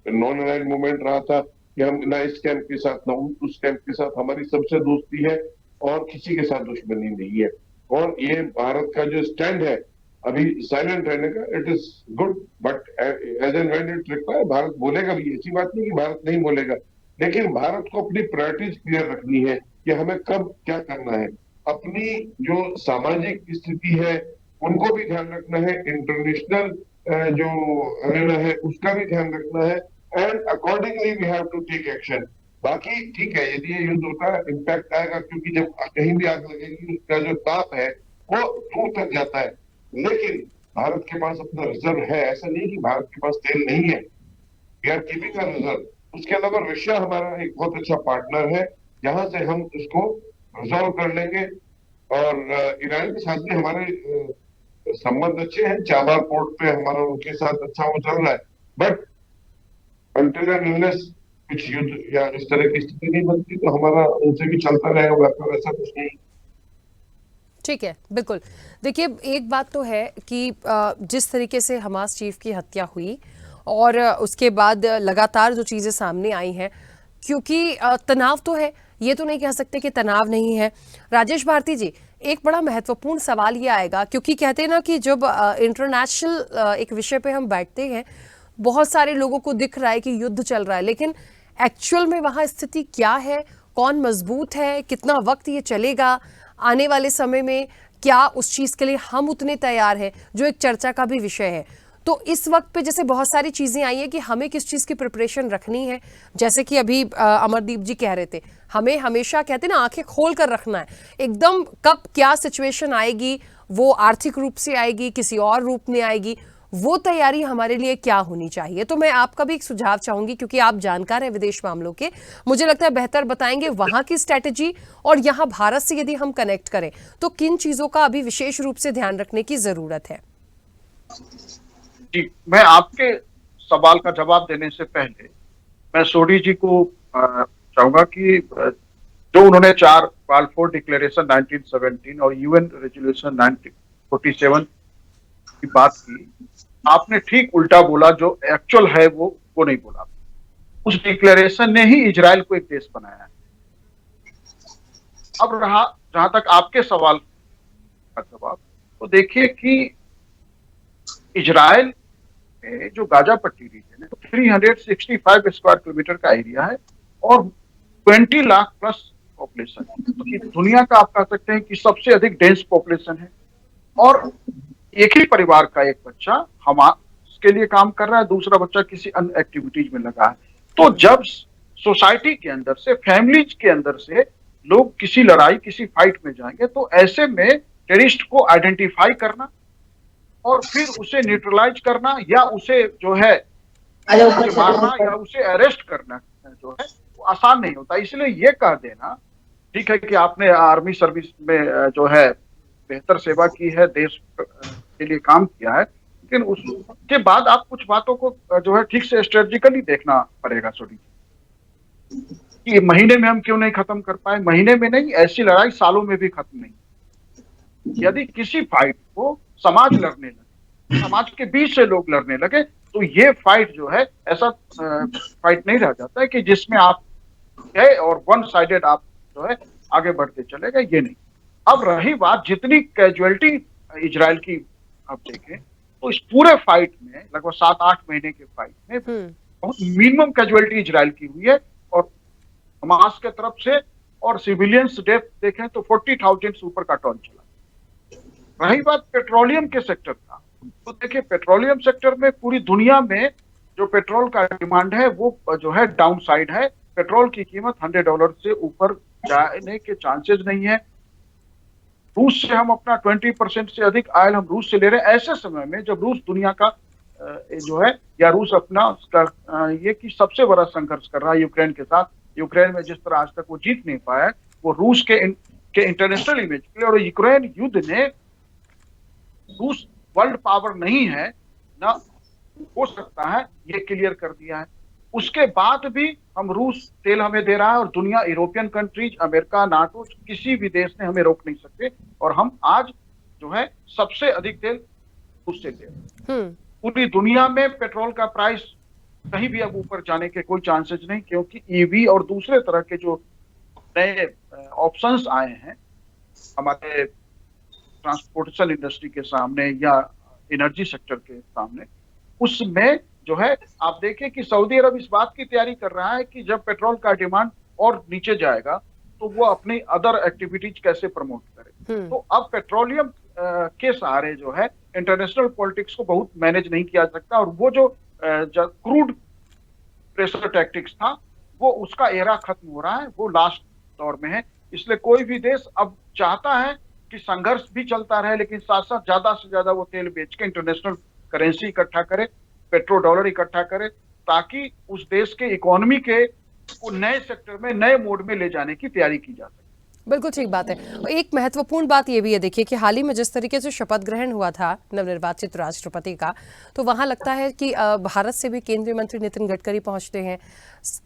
नॉन अलाइंड मूवमेंट रहा था कि हम ना इस कैंप के साथ ना उस कैंप के साथ, हमारी सबसे दोस्ती है और किसी के साथ दुश्मनी नहीं है। और ये भारत का जो स्टैंड है अभी साइलेंट रहने का, it is good, but as and when it require Bharat बोलेगा भी। ऐसी बात नहीं कि भारत नहीं बोलेगा, लेकिन भारत को अपनी प्रायोरिटीज क्लियर रखनी है कि हमें कब क्या करना है। अपनी जो सामाजिक स्थिति है उनको भी ध्यान रखना है, इंटरनेशनल जो अरेना है उसका भी ध्यान रखना है, and accordingly we have to take action. बाकी ठीक है, यदि ये युद्ध होता है इम्पैक्ट आएगा, क्योंकि जब कहीं भी आग लगेगी उसका जो ताप है वो दूर तक जाता है। लेकिन भारत के पास अपना रिजर्व है, ऐसा नहीं कि भारत के पास तेल नहीं है, we are keeping a reserve. उसके अलावा रशिया हमारा एक बहुत अच्छा पार्टनर है, जहां से हम इसको रिजॉल्व कर लेंगे। और ईरान के साथ भी हमारे संबंध अच्छे हैं, चाबार पोर्ट पे हमारा उनके साथ अच्छा वो चल रहा है। बट अनटिल एंड अनलेस कुछ युद्ध या इस तरह की स्थिति नहीं बनती तो हमारा उनसे भी चलता रहेगा व्यापार, ऐसा कुछ नहीं। ठीक है, बिल्कुल। देखिए, एक बात तो है कि जिस तरीके से हमास चीफ की हत्या हुई और उसके बाद लगातार जो चीज़ें सामने आई हैं, क्योंकि तनाव तो है, ये तो नहीं कह सकते कि तनाव नहीं है। राजेश भारती जी, एक बड़ा महत्वपूर्ण सवाल ये आएगा, क्योंकि कहते हैं ना कि जब इंटरनेशनल एक विषय पे हम बैठते हैं, बहुत सारे लोगों को दिख रहा है कि युद्ध चल रहा है, लेकिन एक्चुअल में वहाँ स्थिति क्या है, कौन मजबूत है, कितना वक्त ये चलेगा, आने वाले समय में क्या उस चीज़ के लिए हम उतने तैयार हैं, जो एक चर्चा का भी विषय है। तो इस वक्त पे जैसे बहुत सारी चीज़ें आई हैं कि हमें किस चीज़ की प्रिपरेशन रखनी है, जैसे कि अभी अमरदीप जी कह रहे थे, हमें हमेशा कहते हैं ना आंखें खोल कर रखना है, एकदम कब क्या सिचुएशन आएगी, वो आर्थिक रूप से आएगी, किसी और रूप में आएगी, वो तैयारी हमारे लिए क्या होनी चाहिए। तो मैं आपका भी एक सुझाव चाहूंगी, क्योंकि आप जानकार हैं विदेश मामलों के, मुझे लगता है बेहतर बताएंगे वहां की स्ट्रैटेजी, और यहाँ भारत से यदि हम कनेक्ट करें तो किन चीजों का अभी विशेष रूप से ध्यान रखने की जरूरत है। जी, मैं आपके सवाल का जवाब देने से पहले मैं सोडी जी को चाहूंगा कि जो उन्होंने 4 बाल्फोर डिक्लेरेशन 1917 और यूएन रेजोल्यूशन 1947 की बात की, आपने ठीक उल्टा बोला, जो एक्चुअल है वो नहीं बोला। उस डिक्लेरेशन ने ही इजराइल को एक देश बनाया है। अब रहा जहां तक आपके सवाल का जवाब, तो देखिए कि इजराइल में जो गाजा पट्टी रीजन है 365 स्क्वायर किलोमीटर का एरिया है और 20 लाख प्लस पॉपुलेशन है। तो ये दुनिया का आप कह सकते हैं कि सबसे अधिक डेंस पॉपुलेशन है, और एक ही परिवार का एक बच्चा हमारे के लिए काम कर रहा है, दूसरा बच्चा किसी अन्य एक्टिविटीज में लगा है। तो जब सोसाइटी के अंदर से, फैमिलीज के अंदर से लोग किसी लड़ाई, किसी फाइट में जाएंगे, तो ऐसे में टेररिस्ट को आइडेंटिफाई करना और फिर उसे न्यूट्रलाइज करना या उसे जो है उसे मारना या उसे अरेस्ट करना जो है वो आसान नहीं होता। इसलिए ये कह देना, ठीक है कि आपने आर्मी सर्विस में जो है बेहतर सेवा की है, देश के लिए काम किया है, लेकिन उसके बाद आप कुछ बातों को जो है ठीक से स्ट्रेटेजिकली देखना पड़ेगा। सॉरी कि महीने में हम क्यों नहीं खत्म कर पाए, महीने में नहीं, ऐसी लड़ाई सालों में भी खत्म नहीं। यदि किसी फाइट को समाज लड़ने लगे, समाज के बीच से लोग लड़ने लगे, तो ये फाइट जो है ऐसा फाइट नहीं रह जाता है कि जिसमें आप है और वन साइडेड आप जो है आगे बढ़ते चले गए, ये नहीं। अब रही बात जितनी कैजुअलिटी इजराइल की आप देखें, तो इस पूरे फाइट में लगभग 7-8 महीने के फाइट में बहुत मिनिमम कैजुअलिटी इजराइल की हुई है, और हमास के तरफ से और सिविलियंस डेथ देखें तो 40,000 से ऊपर का टोल चला। रही बात पेट्रोलियम के सेक्टर का, तो देखिए पेट्रोलियम सेक्टर में पूरी दुनिया में जो पेट्रोल का डिमांड है वो जो है डाउन साइड है। पेट्रोल की कीमत $100 से ऊपर जाने के चांसेस नहीं है। रूस से हम अपना 20% से अधिक ऑयल हम रूस से ले रहे हैं, ऐसे समय में जब रूस दुनिया का जो है, या रूस अपना ये कि सबसे बड़ा संघर्ष कर रहा है यूक्रेन के साथ। यूक्रेन में जिस तरह आज तक वो जीत नहीं पाया, वो रूस के इंटरनेशनल इमेज के लिए, और यूक्रेन युद्ध ने रूस वर्ल्ड पावर नहीं है ना हो सकता है, ये क्लियर कर दिया है। उसके बाद भी हम रूस तेल हमें दे रहा है, और दुनिया, यूरोपियन कंट्रीज, अमेरिका, नाटो, किसी भी देश ने हमें रोक नहीं सकते, और हम आज जो है सबसे अधिक तेल रूस से दे रहे हैं। पूरी दुनिया में पेट्रोल का प्राइस कहीं भी अब ऊपर जाने के कोई चांसेस नहीं, क्योंकि ईवी और दूसरे तरह के जो नए ऑप्शंस आए हैं हमारे ट्रांसपोर्टेशन इंडस्ट्री के सामने या एनर्जी सेक्टर के सामने, उसमें जो है आप देखें कि सऊदी अरब इस बात की तैयारी कर रहा है कि जब पेट्रोल का डिमांड और नीचे जाएगा तो वो अपनी अदर एक्टिविटीज कैसे प्रमोट करे। तो अब पेट्रोलियम के सहारे जो है इंटरनेशनल पॉलिटिक्स को बहुत मैनेज नहीं किया सकता, और वो जो क्रूड प्रेशर टैक्टिक्स था वो उसका एरा खत्म हो रहा है, वो लास्ट दौर में है। इसलिए कोई भी देश अब चाहता है कि संघर्ष भी चलता रहे, लेकिन साथ साथ ज्यादा से ज्यादा वो तेल बेच के इंटरनेशनल करेंसी इकट्ठा करे, पेट्रो डॉलर इकट्ठा करे, ताकि उस देश के इकोनॉमी के को नए सेक्टर में, नए मोड में ले जाने की तैयारी की जा सके। बिल्कुल ठीक बात है। एक महत्वपूर्ण बात ये भी है, देखिए कि हाल ही में जिस तरीके से शपथ ग्रहण हुआ था नवनिर्वाचित राष्ट्रपति का, तो वहां लगता है कि भारत से भी केंद्रीय मंत्री नितिन गडकरी पहुंचते हैं।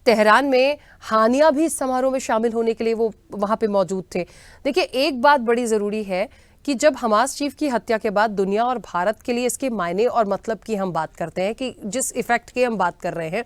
तेहरान में हानिया भी इस समारोह में शामिल होने के लिए वो वहां पे मौजूद थे। देखिए एक बात बड़ी जरूरी है कि जब हमास चीफ की हत्या के बाद दुनिया और भारत के लिए इसके मायने और मतलब की हम बात करते हैं, कि जिस इफेक्ट की हम बात कर रहे हैं,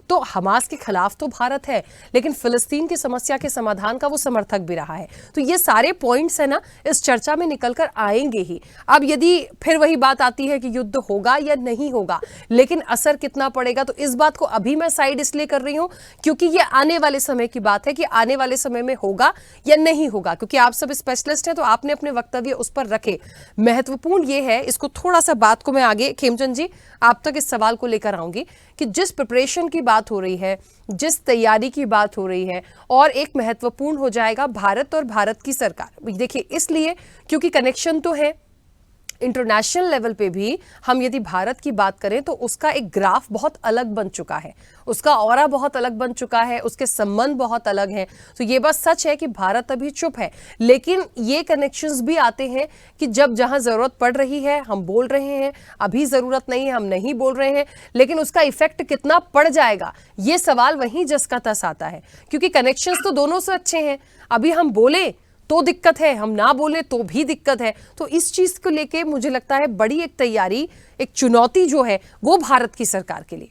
तो हमास के खिलाफ तो भारत है, लेकिन फिलिस्तीन की समस्या के समाधान का वो समर्थक भी रहा है। तो ये सारे पॉइंट्स है ना इस चर्चा में निकल कर आएंगे ही। अब यदि फिर वही बात आती है कि युद्ध होगा या नहीं होगा, लेकिन असर कितना पड़ेगा, तो इस बात को अभी मैं साइड इसलिए कर रही हूं क्योंकि ये आने वाले समय की बात है कि आने वाले समय में होगा या नहीं होगा, क्योंकि आप सब स्पेशलिस्ट हैं, तो आपने अपने वक्तव्य उस पर रखे। महत्वपूर्ण ये है, इसको थोड़ा सा बात को मैं आगे खेमचंद जी आप तक इस सवाल को लेकर आऊंगी कि जिस प्रिपरेशन की बात हो रही है, जिस तैयारी की बात हो रही है, और एक महत्वपूर्ण हो जाएगा भारत और भारत की सरकार। देखिए इसलिए क्योंकि कनेक्शन तो है इंटरनेशनल लेवल पे भी। हम यदि भारत की बात करें तो उसका एक ग्राफ बहुत अलग बन चुका है, उसका ऑरा बहुत अलग बन चुका है, उसके संबंध बहुत अलग हैं। तो ये बात सच है कि भारत अभी चुप है, लेकिन ये कनेक्शंस भी आते हैं कि जब जहां जरूरत पड़ रही है हम बोल रहे हैं, अभी जरूरत नहीं है हम नहीं बोल रहे हैं, लेकिन उसका इफेक्ट कितना पड़ जाएगा ये सवाल वहीं जस का तस आता है, क्योंकि कनेक्शंस तो दोनों से अच्छे हैं। अभी हम बोले तो दिक्कत है, हम ना बोले तो भी दिक्कत है। तो इस चीज को लेके मुझे लगता है बड़ी एक तैयारी, एक चुनौती जो है वो भारत की सरकार के लिए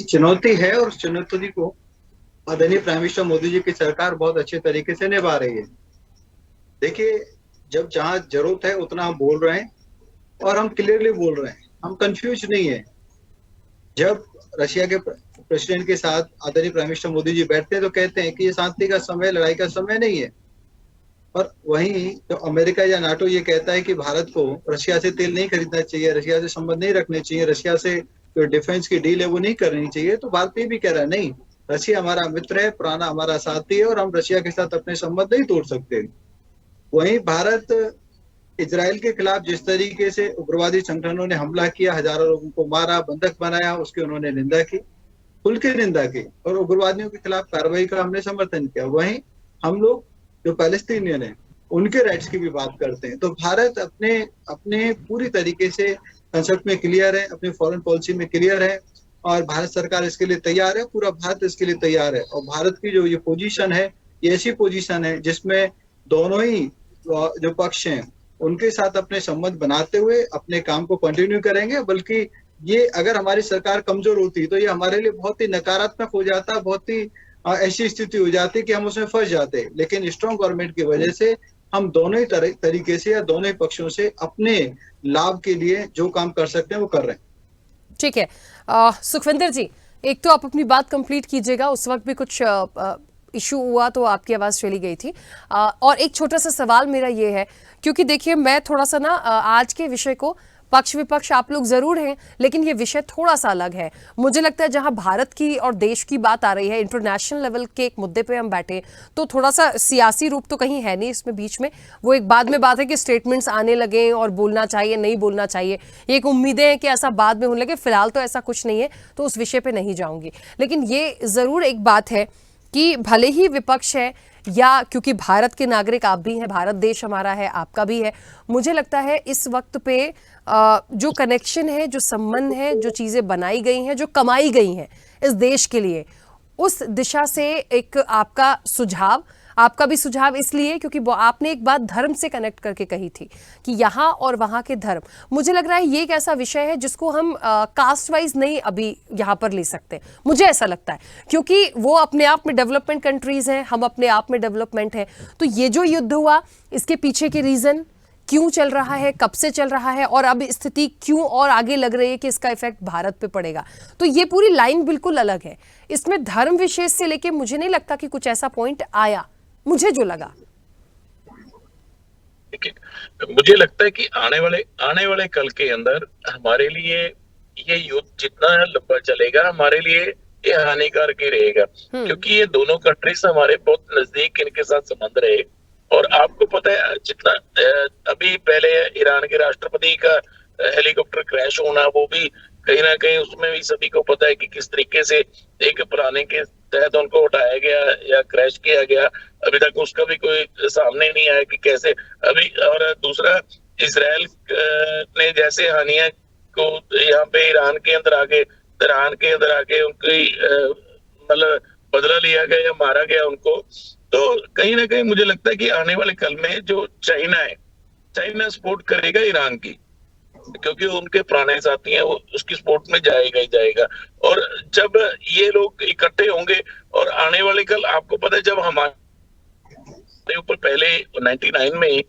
चुनौती है, और चुनौती को आदरणीय प्राइम मिनिस्टर मोदी जी की सरकार बहुत अच्छे तरीके से निभा रही है। देखिए जब जहां जरूरत है उतना हम बोल रहे हैं, और हम क्लियरली बोल रहे हैं, हम कंफ्यूज नहीं है। जब रशिया के प्रेसिडेंट के साथ आदरणीय प्राइम मिनिस्टर मोदी जी बैठते हैं तो कहते हैं कि ये शांति का समय, लड़ाई का समय नहीं है। और वहीं तो अमेरिका या नाटो ये कहता है कि भारत को रशिया से तेल नहीं खरीदना चाहिए, रशिया से संबंध नहीं रखने चाहिए, रशिया से जो डिफेंस की डील है वो नहीं करनी चाहिए, तो भारत ये भी कह रहा है नहीं, रशिया हमारा मित्र है, पुराना हमारा साथी है, और हम रशिया के साथ अपने संबंध नहीं तोड़ सकते। वहीं भारत इजराइल के खिलाफ जिस तरीके से उग्रवादी संगठनों ने हमला किया, हजारों लोगों को मारा, बंधक बनाया, उसकी उन्होंने निंदा की, खुल के निंदा की, और उग्रवादियों के खिलाफ कार्रवाई का हमने समर्थन किया। वहीं हम लोग जो पैलेस्टीनियन है उनके राइट्स की भी बात करते हैं। तो भारत अपने पूरी तरीके से कंसेप्ट में क्लियर है, अपनी फॉरेन पॉलिसी में क्लियर है, और भारत सरकार इसके लिए तैयार है, पूरा भारत इसके लिए तैयार है। और भारत की जो ये पोजीशन है, ये ऐसी पोजीशन है जिसमें दोनों ही जो पक्ष हैं उनके साथ अपने संबंध बनाते हुए अपने काम को कंटिन्यू करेंगे। बल्कि ये अगर हमारी सरकार कमजोर होती तो ये हमारे लिए बहुत ही नकारात्मक हो जाता, बहुत ही ऐसी स्थिति हो जाती कि हम उसमें फंस जाते। लेकिन स्ट्रॉन्ग गवर्नमेंट की वजह से हम दोनों ही तरीके से या दोनों ही पक्षों से अपने लाभ के लिए जो काम कर सकते हैं वो कर रहे हैं। ठीक है, सुखविंदर जी, एक तो आप अपनी बात कंप्लीट कीजिएगा। उस वक्त भी कुछ इशू हुआ तो आपकी आवाज़ चली गई थी। और एक छोटा सा सवाल मेरा ये है, क्योंकि देखिए मैं थोड़ा सा ना आज के विषय को, पक्ष विपक्ष आप लोग जरूर हैं, लेकिन ये विषय थोड़ा सा अलग है। मुझे लगता है जहां भारत की और देश की बात आ रही है, इंटरनेशनल लेवल के एक मुद्दे पे हम बैठे, तो थोड़ा सा सियासी रूप तो कहीं है नहीं इसमें बीच में। वो एक बाद में बात है कि स्टेटमेंट्स आने लगे और बोलना चाहिए नहीं बोलना चाहिए, ये एक उम्मीदें हैं कि ऐसा बाद में होने लगे। फिलहाल तो ऐसा कुछ नहीं है, तो उस विषय पे नहीं जाऊंगी। लेकिन ये जरूर एक बात है कि भले ही विपक्ष है, या क्योंकि भारत के नागरिक आप भी हैं, भारत देश हमारा है, आपका भी है, मुझे लगता है इस वक्त पे जो कनेक्शन है, जो संबंध है, जो चीज़ें बनाई गई हैं, जो कमाई गई हैं इस देश के लिए, उस दिशा से एक आपका सुझाव, आपका भी सुझाव इसलिए क्योंकि आपने एक बात धर्म से कनेक्ट करके कही थी कि यहाँ और वहाँ के धर्म, मुझे लग रहा है ये एक ऐसा विषय है जिसको हम कास्ट वाइज नहीं अभी यहाँ पर ले सकते, मुझे ऐसा लगता है, क्योंकि वो अपने आप में डेवलपमेंट कंट्रीज हैं, हम अपने आप में डेवलपमेंट है। तो ये जो युद्ध हुआ, इसके पीछे के रीजन क्यों चल रहा है, कब से चल रहा है, और अब स्थिति क्यों और आगे लग रही है कि इसका इफेक्ट भारत पे पड़ेगा, तो ये पूरी लाइन बिल्कुल अलग है। इसमें धर्म विशेष से लेके मुझे नहीं लगता कि कुछ ऐसा पॉइंट आया, मुझे जो लगा। मुझे लगता है कि आने वाले कल के अंदर हमारे लिए ये युद्ध जितना लंबा चलेगा, हमारे लिए ये हानिकारक ही रहेगा, क्योंकि ये दोनों कंट्रीज हमारे बहुत नजदीक इनके साथ संबंध रहे। और आपको पता है जितना अभी पहले ईरान के राष्ट्रपति का हेलीकॉप्टर क्रैश होना, वो भी कहीं ना कहीं उसमें भी सभी को पता है कि किस तरीके से एक प्लानिंग के तहत उनको उठाया गया या क्रैश किया गया। अभी तक उसका भी कोई सामने नहीं आया कि कैसे अभी। और दूसरा, इजराइल ने जैसे हानिया को यहाँ पे ईरान के अंदर आके उनकी मतलब बदला लिया गया या मारा गया उनको, तो कहीं ना कहीं मुझे लगता है कि आने वाले कल में जो चाइना सपोर्ट करेगा ईरान की, क्योंकि उनके पुराने साथी हैं, वो उसकी सपोर्ट में जाएगा ही जाएगा। और जब ये लोग इकट्ठे होंगे, और आने वाले कल आपको पता है जब हमारे ऊपर पहले 99 में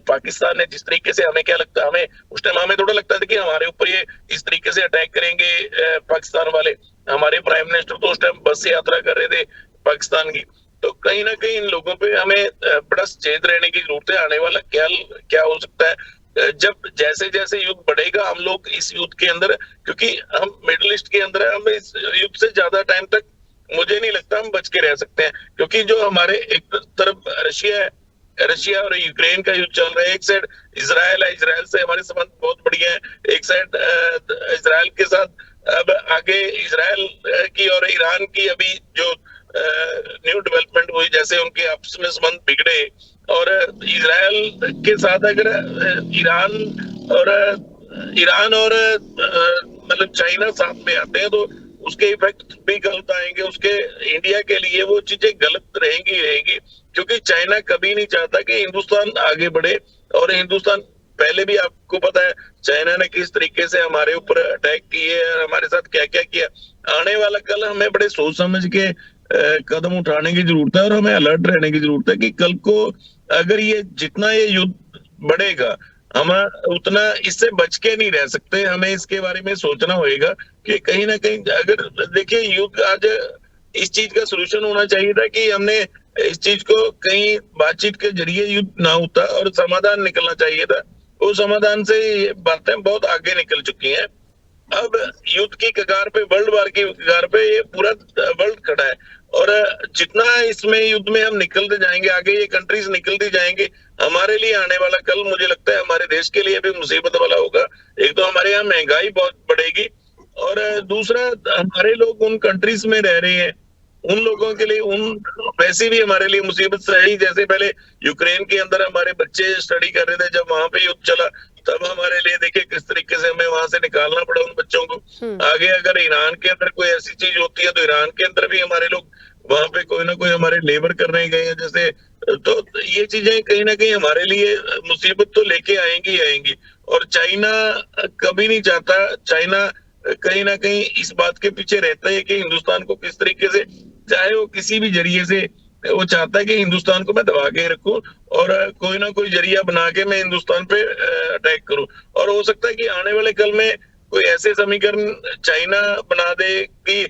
पाकिस्तान ने जिस तरीके से, हमें क्या लगता, हमें उस टाइम हमें थोड़ा लगता था कि हमारे ऊपर ये इस तरीके से अटैक करेंगे पाकिस्तान वाले। हमारे प्राइम मिनिस्टर तो उस टाइम बस से यात्रा कर रहे थे पाकिस्तान की। तो कहीं ना कहीं इन लोगों पे हमें बड़ा सचेत रहने की जरूरत है। आने वाला क्या हो सकता है, जब जैसे जैसे युद्ध बढ़ेगा, हम लोग इस युद्ध के अंदर, क्योंकि हम मिडिल ईस्ट के अंदर है, हम इस युद्ध से ज्यादा टाइम तक मुझे नहीं लगता हम बच के रह सकते हैं। क्योंकि जो हमारे एक तरफ रशिया और यूक्रेन का युद्ध चल रहा है, एक साइड इजराइल है, इजराइल से हमारे संबंध बहुत बढ़िया है, एक साइड इजराइल के साथ अब आगे इजराइल की और ईरान की अभी जो न्यू डेवलपमेंट हुई, जैसे उनके आपस में संबंध बिगड़े, और इजराइल के साथ अगर ईरान और मतलब चाइना साथ में आते हैं तो उसके इफेक्ट भी गलत आएंगे। उसके इंडिया के लिए वो चीजें गलत रहेंगी, क्योंकि चाइना कभी नहीं चाहता कि हिंदुस्तान आगे बढ़े। और हिंदुस्तान पहले भी आपको पता है चाइना ने किस तरीके से हमारे ऊपर अटैक किए और हमारे साथ क्या क्या किया। आने वाला कल हमें बड़े सोच समझ के कदम उठाने की जरूरत है, और हमें अलर्ट रहने की जरूरत है कि कल को अगर ये जितना ये युद्ध बढ़ेगा, हम उतना इससे बच के नहीं रह सकते। हमें इसके बारे में सोचना होगा कि कहीं ना कहीं, अगर देखिए युद्ध आज इस चीज का सलूशन होना चाहिए था कि हमने इस चीज को कहीं बातचीत के जरिए युद्ध ना होता और समाधान निकलना चाहिए था। वो समाधान से बातें बहुत आगे निकल चुकी हैं। अब युद्ध की कगार पे, वर्ल्ड वार की कगार पे ये पूरा वर्ल्ड खड़ा है। और जितना इसमें युद्ध में हम निकलते जाएंगे आगे, ये कंट्रीज निकलती जाएंगे, हमारे लिए आने वाला कल मुझे लगता है हमारे देश के लिए भी मुसीबत वाला होगा। एक तो हमारे यहाँ महंगाई बहुत बढ़ेगी, और दूसरा हमारे लोग उन कंट्रीज में रह रहे हैं, उन लोगों के लिए वैसे भी हमारे लिए मुसीबत सही। जैसे पहले यूक्रेन के अंदर हमारे बच्चे स्टडी कर रहे थे, जब वहां पे युद्ध चला तब हमारे लिए देखिए किस तरीके से हमें वहां से निकालना पड़ा उन बच्चों को। आगे अगर ईरान के अंदर कोई ऐसी चीज होती है तो ईरान के अंदर भी हमारे लोग वहां पे कोई ना कोई हमारे लेबर करने गए हैं जैसे, तो ये चीजें कहीं ना कहीं हमारे लिए मुसीबत तो लेके आएंगी ही आएंगी। और चाइना कभी नहीं चाहता, चाइना कहीं ना कहीं इस बात के पीछे रहता है कि हिंदुस्तान को किस तरीके से, चाहे वो किसी भी जरिए से, वो चाहता है कि हिंदुस्तान को मैं दबा के रखूं और कोई ना कोई जरिया बना के मैं हिंदुस्तान पे अटैक करूं। और हो सकता है कि आने वाले कल में कोई ऐसे समीकरण चाइना बना दे कि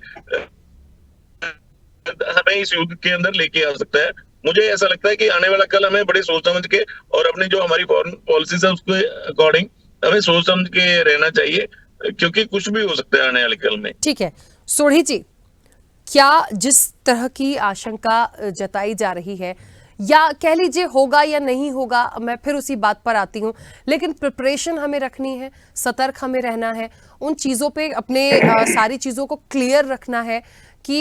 हमें इस युद्ध के अंदर लेके आ सकता है। मुझे ऐसा लगता है कि आने वाला कल हमें बड़े सोच समझ के और अपनी जो हमारी फॉरेन पॉलिसीज है उसके अकॉर्डिंग हमें सोच समझ के रहना चाहिए, क्योंकि कुछ भी हो सकता है आने वाले कल में। ठीक है सोढ़ी जी, क्या जिस तरह की आशंका जताई जा रही है, या कह लीजिए होगा या नहीं होगा, मैं फिर उसी बात पर आती हूँ, लेकिन प्रिपरेशन हमें रखनी है, सतर्क हमें रहना है, उन चीज़ों पे अपने सारी चीज़ों को क्लियर रखना है कि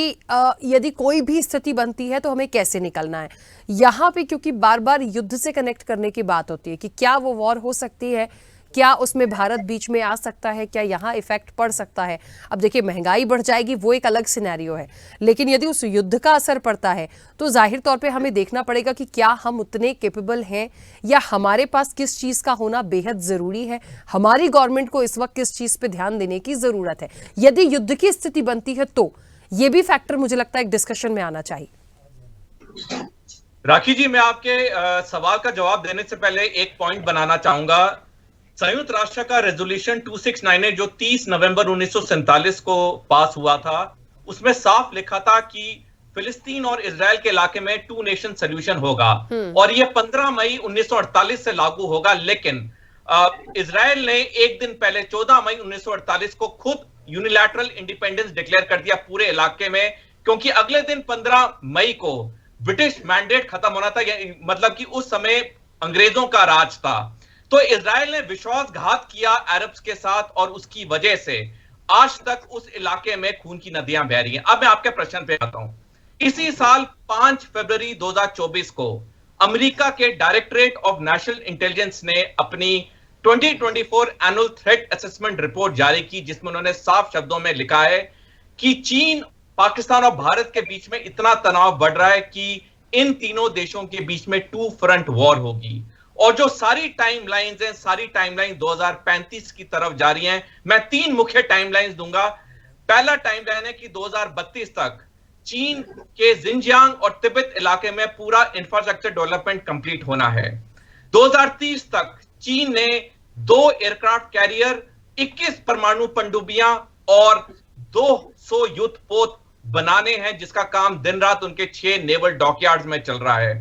यदि कोई भी स्थिति बनती है तो हमें कैसे निकलना है। यहाँ पे क्योंकि बार बार युद्ध से कनेक्ट करने की बात होती है कि क्या वो वॉर हो सकती है, क्या उसमें भारत बीच में आ सकता है, क्या यहाँ इफेक्ट पड़ सकता है। अब देखिए महंगाई बढ़ जाएगी वो एक अलग सिनेरियो है, लेकिन यदि उस युद्ध का असर पड़ता है तो जाहिर तौर पे हमें देखना पड़ेगा कि क्या हम उतने कैपेबल हैं, या हमारे पास किस चीज़ का होना बेहद ज़रूरी है, हमारी गवर्नमेंट को इस वक्त किस चीज़ पर ध्यान देने की ज़रूरत है। यदि युद्ध की स्थिति बनती है तो ये भी फैक्टर मुझे लगता है एक डिस्कशन में आना चाहिए। राखी जी, मैं आपके सवाल का जवाब देने से पहले एक पॉइंट बनाना चाहूंगा। संयुक्त राष्ट्र का रेजोल्यूशन 2698 जो 30 नवंबर 1947 को पास हुआ था, उसमें साफ लिखा था कि फिलिस्तीन और इजराइल के इलाके में 2 नेशन सोल्यूशन होगा, और यह 15 मई 1948 से लागू होगा। लेकिन इजराइल ने एक दिन पहले 14 मई 1948 को खुद यूनिलैटरल इंडिपेंडेंस डिक्लेयर कर दिया पूरे इलाके में, क्योंकि अगले दिन 15 मई को ब्रिटिश मैंडेट खत्म होना था, मतलब कि उस समय अंग्रेजों का राज था। तो इजराइल ने विश्वासघात किया अरब्स के साथ, और उसकी वजह से आज तक उस इलाके में खून की नदियां बह रही हैं। अब मैं आपके प्रश्न पे आता हूं। इसी साल 5 फरवरी 2024 को अमेरिका के डायरेक्टरेट ऑफ नेशनल इंटेलिजेंस ने अपनी 2024 एनुअल थ्रेट असेसमेंट रिपोर्ट जारी की, जिसमें उन्होंने साफ शब्दों में लिखा है कि चीन, पाकिस्तान और भारत के बीच में इतना तनाव बढ़ रहा है कि इन तीनों देशों के बीच में 2 फ्रंट वॉर होगी। और जो सारी टाइमलाइंस हैं, सारी टाइमलाइन 2035 की तरफ जा रही हैं। मैं 3 मुख्य टाइमलाइंस दूंगा। पहला टाइमलाइन है कि 2032 तक चीन के जिनजियांग और तिब्बत इलाके में पूरा इंफ्रास्ट्रक्चर डेवलपमेंट कंप्लीट होना है। 2030 तक चीन ने 2 एयरक्राफ्ट कैरियर, 21 परमाणु पनडुब्बियां और 200 युद्ध पोत बनाने हैं, जिसका काम दिन रात उनके 6 नेवल डॉकयार्ड्स में चल रहा है।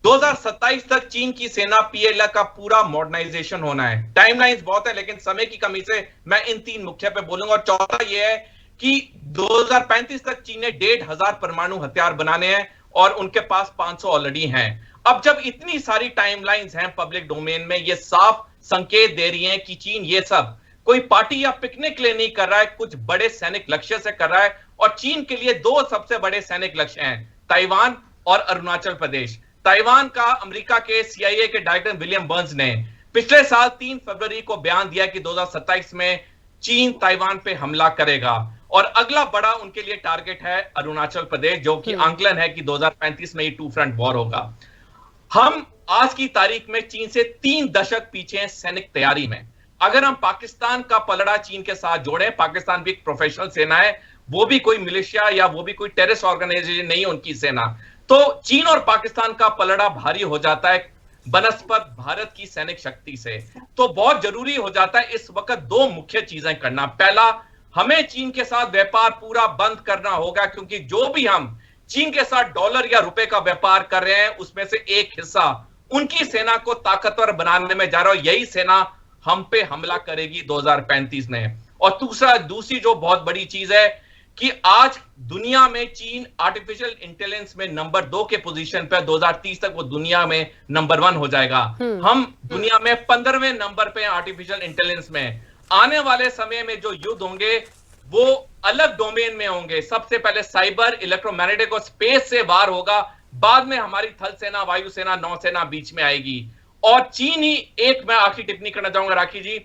2027 तक चीन की सेना पीएलए का पूरा मॉडर्नाइजेशन होना है। टाइमलाइंस बहुत है, लेकिन समय की कमी से मैं इन 3 मुख्य पे बोलूंगा। और चौथा यह है कि 2035 तक चीन ने 1,500 परमाणु हथियार बनाने हैं, और उनके पास 500 ऑलरेडी हैं। अब जब इतनी सारी टाइमलाइंस हैं पब्लिक डोमेन में, ये साफ संकेत दे रही हैं कि चीन ये सब कोई पार्टी या पिकनिक के लिए नहीं कर रहा है, कुछ बड़े सैनिक लक्ष्य से कर रहा है। और चीन के लिए 2 सबसे बड़े सैनिक लक्ष्य हैं, ताइवान और अरुणाचल प्रदेश। ताइवान का अमेरिका के CIA के डायरेक्टर विलियम बर्न्स ने पिछले साल 3 फरवरी को बयान दिया कि 2027 में चीन ताइवान पे हमला करेगा, और अगला बड़ा उनके लिए टारगेट है अरुणाचल प्रदेश, जो कि आंकलन है कि 2035 में ही 2 फ्रंट वॉर होगा। हम आज की तारीख में चीन से 3 दशक पीछे हैं सैनिक तैयारी में। अगर हम पाकिस्तान का पलड़ा चीन के साथ जोड़ें, पाकिस्तान भी एक प्रोफेशनल सेना है, वो भी कोई मिलिशिया या वो भी कोई टेररिस्ट ऑर्गेनाइजेशन नहीं है उनकी सेना। तो चीन और पाकिस्तान का पलड़ा भारी हो जाता है बनस्पत भारत की सैनिक शक्ति से। तो बहुत जरूरी हो जाता है इस वक्त 2 मुख्य चीजें करना। पहला, हमें चीन के साथ व्यापार पूरा बंद करना होगा, क्योंकि जो भी हम चीन के साथ डॉलर या रुपए का व्यापार कर रहे हैं, उसमें से एक हिस्सा उनकी सेना को ताकतवर बनाने में जा रहा है। यही सेना हम पे हमला करेगी 2035 में। और दूसरी जो बहुत बड़ी चीज है कि आज दुनिया में चीन आर्टिफिशियल इंटेलिजेंस में नंबर 2 के पोजीशन पे, 2030 तक वो दुनिया में नंबर 1 हो जाएगा। हम दुनिया में 15वें नंबर पे आर्टिफिशियल इंटेलिजेंस में। आने वाले समय में जो युद्ध होंगे वो अलग डोमेन में होंगे। सबसे पहले साइबर, इलेक्ट्रोमैग्नेटिक और स्पेस से वार होगा, बाद में हमारी थल सेना, वायुसेना, नौसेना बीच में आएगी। और चीन ही एक, मैं आखिरी टिप्पणी करना चाहूंगा राखी जी,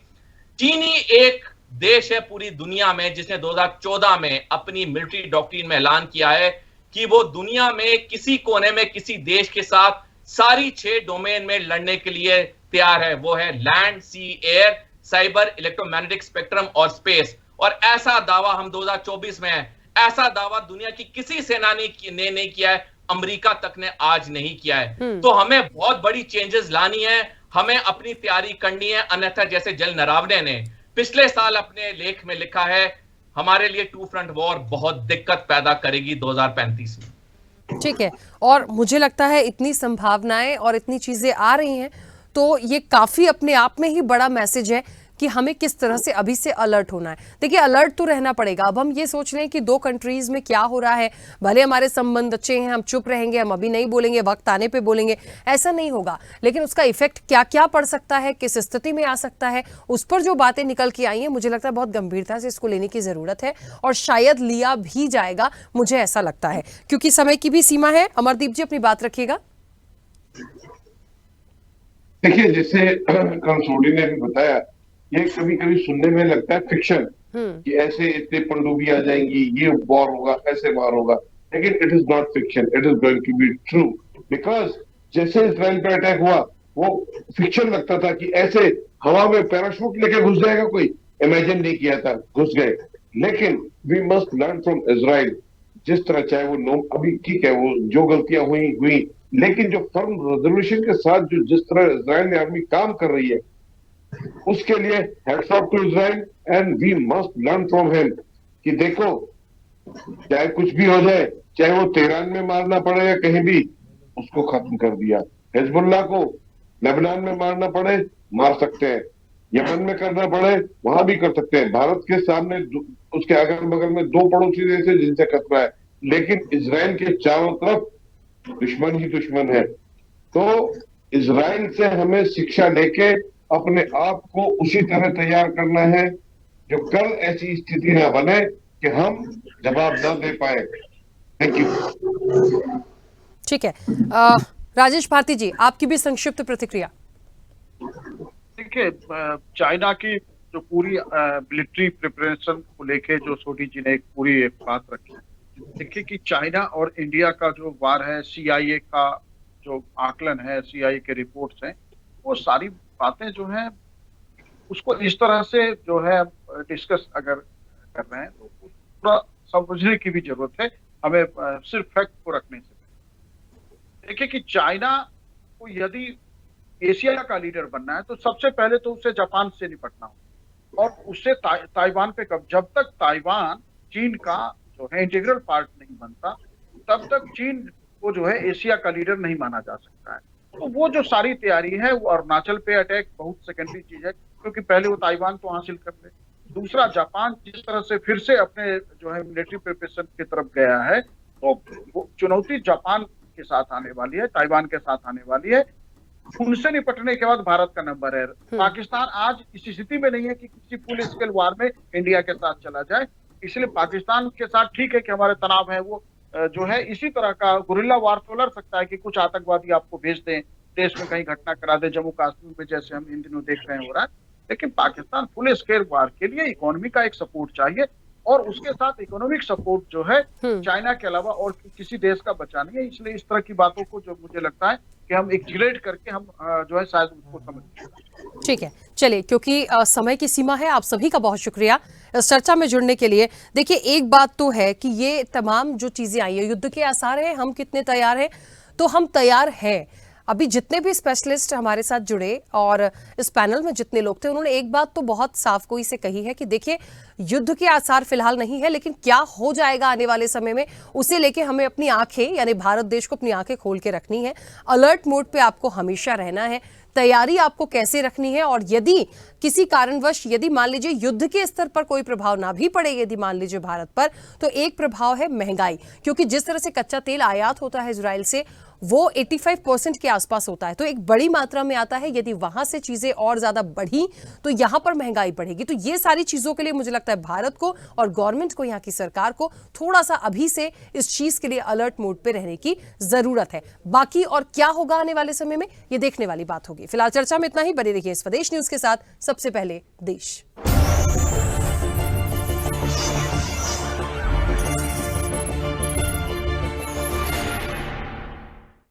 चीन ही एक देश है पूरी दुनिया में जिसने 2014 में अपनी मिलिट्री डॉक्ट्रिन में ऐलान किया है कि वो दुनिया में किसी कोने में किसी देश के साथ सारी 6 डोमेन में लड़ने के लिए तैयार है। वो है लैंड, सी, एयर, साइबर, इलेक्ट्रोमैग्नेटिक स्पेक्ट्रम और स्पेस। और ऐसा दावा हम 2024 में है, ऐसा दावा दुनिया की किसी सेनानी ने नहीं किया है, अमेरिका तक ने आज नहीं किया है। तो हमें बहुत बड़ी चेंजेस लानी है, हमें अपनी तैयारी करनी है, अन्यथा जैसे जनरल नरावने ने पिछले साल अपने लेख में लिखा है, हमारे लिए 2 फ्रंट वॉर बहुत दिक्कत पैदा करेगी 2035 में। ठीक है, और मुझे लगता है इतनी संभावनाएं और इतनी चीजें आ रही हैं, तो ये काफी अपने आप में ही बड़ा मैसेज है कि हमें किस तरह से अभी से अलर्ट होना है। देखिए, अलर्ट तो रहना पड़ेगा। अब हम ये सोच रहे हैं कि 2 कंट्रीज में क्या हो रहा है, भले हमारे संबंध अच्छे हैं, हम चुप रहेंगे, हम अभी नहीं बोलेंगे, वक्त आने पे बोलेंगे, ऐसा नहीं होगा। लेकिन उसका इफेक्ट क्या क्या पड़ सकता है, किस स्थिति में आ सकता है, उस पर जो बातें निकल के आई हैं, मुझे लगता है बहुत गंभीरता से इसको लेने की जरूरत है, और शायद लिया भी जाएगा, मुझे ऐसा लगता है, क्योंकि समय की भी सीमा है। अमरदीप जी, अपनी बात रखिएगा। देखिए, जैसे कंसोली ने भी बताया, ये कभी कभी सुनने में लगता है फिक्शन कि ऐसे इतने पनडुब्बी आ जाएंगी, ये वॉर होगा, ऐसे वॉर होगा, लेकिन it is not fiction, it is going to be true. Because जैसे इजराइल पे अटैक हुआ, वो फिक्शन लगता था कि ऐसे हवा में पैराशूट लेके घुस जाएगा कोई, इमेजिन नहीं किया था, घुस गए। लेकिन we must learn from Israel. जिस तरह, चाहे वो अभी ठीक है, वो जो गलतियां हुई, लेकिन जो फर्म रेजोल्यूशन के साथ जो जिस तरह इजराइल आर्मी काम कर रही है, उसके लिए hats off to Israel and we must learn from him कि देखो, चाहे कुछ भी हो जाए, चाहे वो तेहरान में मारना पड़े या कहीं भी, उसको खत्म कर दिया। हिजबुल्लाह को लेबनान में मारना पड़े, मार सकते हैं, यमन में करना पड़े, वहां भी कर सकते हैं। भारत के सामने उसके अगल बगल में 2 पड़ोसी देश है जिनसे खतरा है, लेकिन इजराइल के चारों तरफ दुश्मन ही दुश्मन है। तो इजराइल से हमें शिक्षा लेके अपने आप को उसी तरह तैयार करना है जो कल ऐसी स्थिति न बने कि हम जवाब न दे पाए। Thank you. ठीक है, राजेश भारती जी, आपकी भी संक्षिप्त प्रतिक्रिया। देखिए, चाइना की जो पूरी मिलिट्री प्रिपरेशन को लेके जो सोडी जी ने एक पूरी बात रखी, देखिए कि चाइना और इंडिया का जो वार है, CIA का जो आकलन है, CIA के रिपोर्ट्स हैं, वो सारी बातें जो हैं उसको इस तरह से जो है डिस्कस अगर कर रहे हैं तो पूरा समझने की भी जरूरत है, हमें सिर्फ फैक्ट को रखने से। देखिए कि चाइना को यदि एशिया का लीडर बनना है तो सबसे पहले तो उसे जापान से निपटना हो, और उससे ताइवान पे जब तक ताइवान चीन का जो है इंटीग्रल पार्ट नहीं बनता, तब तक चीन को जो है एशिया का लीडर नहीं माना जा सकता है। तो वो जो सारी तैयारी है, वो अरुणाचल पे अटैक बहुत सेकेंडरी चीज है, क्योंकि पहले वो ताइवान तो हासिल कर ले। दूसरा, जापान जिस तरह से फिर से अपने जो है मिलिट्री प्रिपरेशन की तरफ गया है, तो वो चुनौती जापान के साथ आने वाली है, ताइवान के साथ आने वाली है। उनसे निपटने के बाद भारत का नंबर है। पाकिस्तान आज इस स्थिति में नहीं है कि किसी फुल स्केल वार में इंडिया के साथ चला जाए, इसलिए पाकिस्तान के साथ ठीक है कि हमारे तनाव है, वो जो है इसी तरह का गुरिल्ला वार तो लड़ सकता है कि कुछ आतंकवादी आपको भेज दें, देश में कहीं घटना करा दे, जम्मू कश्मीर में जैसे हम इन दिनों देख रहे हैं हो रहा है। लेकिन पाकिस्तान फुल स्केल वार के लिए इकोनॉमी का एक सपोर्ट चाहिए, और उसके साथ इकोनॉमिक सपोर्ट जो है चाइना के अलावा और किसी देश का बचा नहीं है। इसलिए इस तरह की बातों को जो मुझे लगता है कि हम एक्जिलेट करके हम जो है शायद उसको समझ। ठीक है, चलिए, क्योंकि समय की सीमा है, आप सभी का बहुत शुक्रिया इस चर्चा में जुड़ने के लिए। देखिए, एक बात तो है कि ये तमाम जो चीजें आई है, युद्ध के आसार हैं, हम कितने तैयार हैं, तो हम तैयार हैं। अभी जितने भी स्पेशलिस्ट हमारे साथ जुड़े और इस पैनल में जितने लोग थे, उन्होंने एक बात तो बहुत साफ गोई से कही है कि देखिए, युद्ध के आसार फिलहाल नहीं है, लेकिन क्या हो जाएगा आने वाले समय में उसे लेके हमें अपनी आंखें, यानी भारत देश को अपनी आंखें खोल के रखनी है। अलर्ट मोड पे आपको हमेशा रहना है, तैयारी आपको कैसे रखनी है, और यदि किसी कारणवश यदि मान लीजिए युद्ध के स्तर पर कोई प्रभाव ना भी पड़े, यदि मान लीजिए भारत पर, तो एक प्रभाव है महंगाई, क्योंकि जिस तरह से कच्चा तेल आयात होता है इजराइल से, वो 85% के आसपास होता है, तो एक बड़ी मात्रा में आता है। यदि वहां से चीजें और ज्यादा बढ़ी तो यहां पर महंगाई बढ़ेगी। तो ये सारी चीजों के लिए मुझे लगता है भारत को और गवर्नमेंट को, यहां की सरकार को थोड़ा सा अभी से इस चीज के लिए अलर्ट मोड पे रहने की जरूरत है। बाकी और क्या होगा आने वाले समय में, ये देखने वाली बात होगी। फिलहाल चर्चा में इतना ही। बने रहिए स्वदेश न्यूज के साथ। सबसे पहले देश।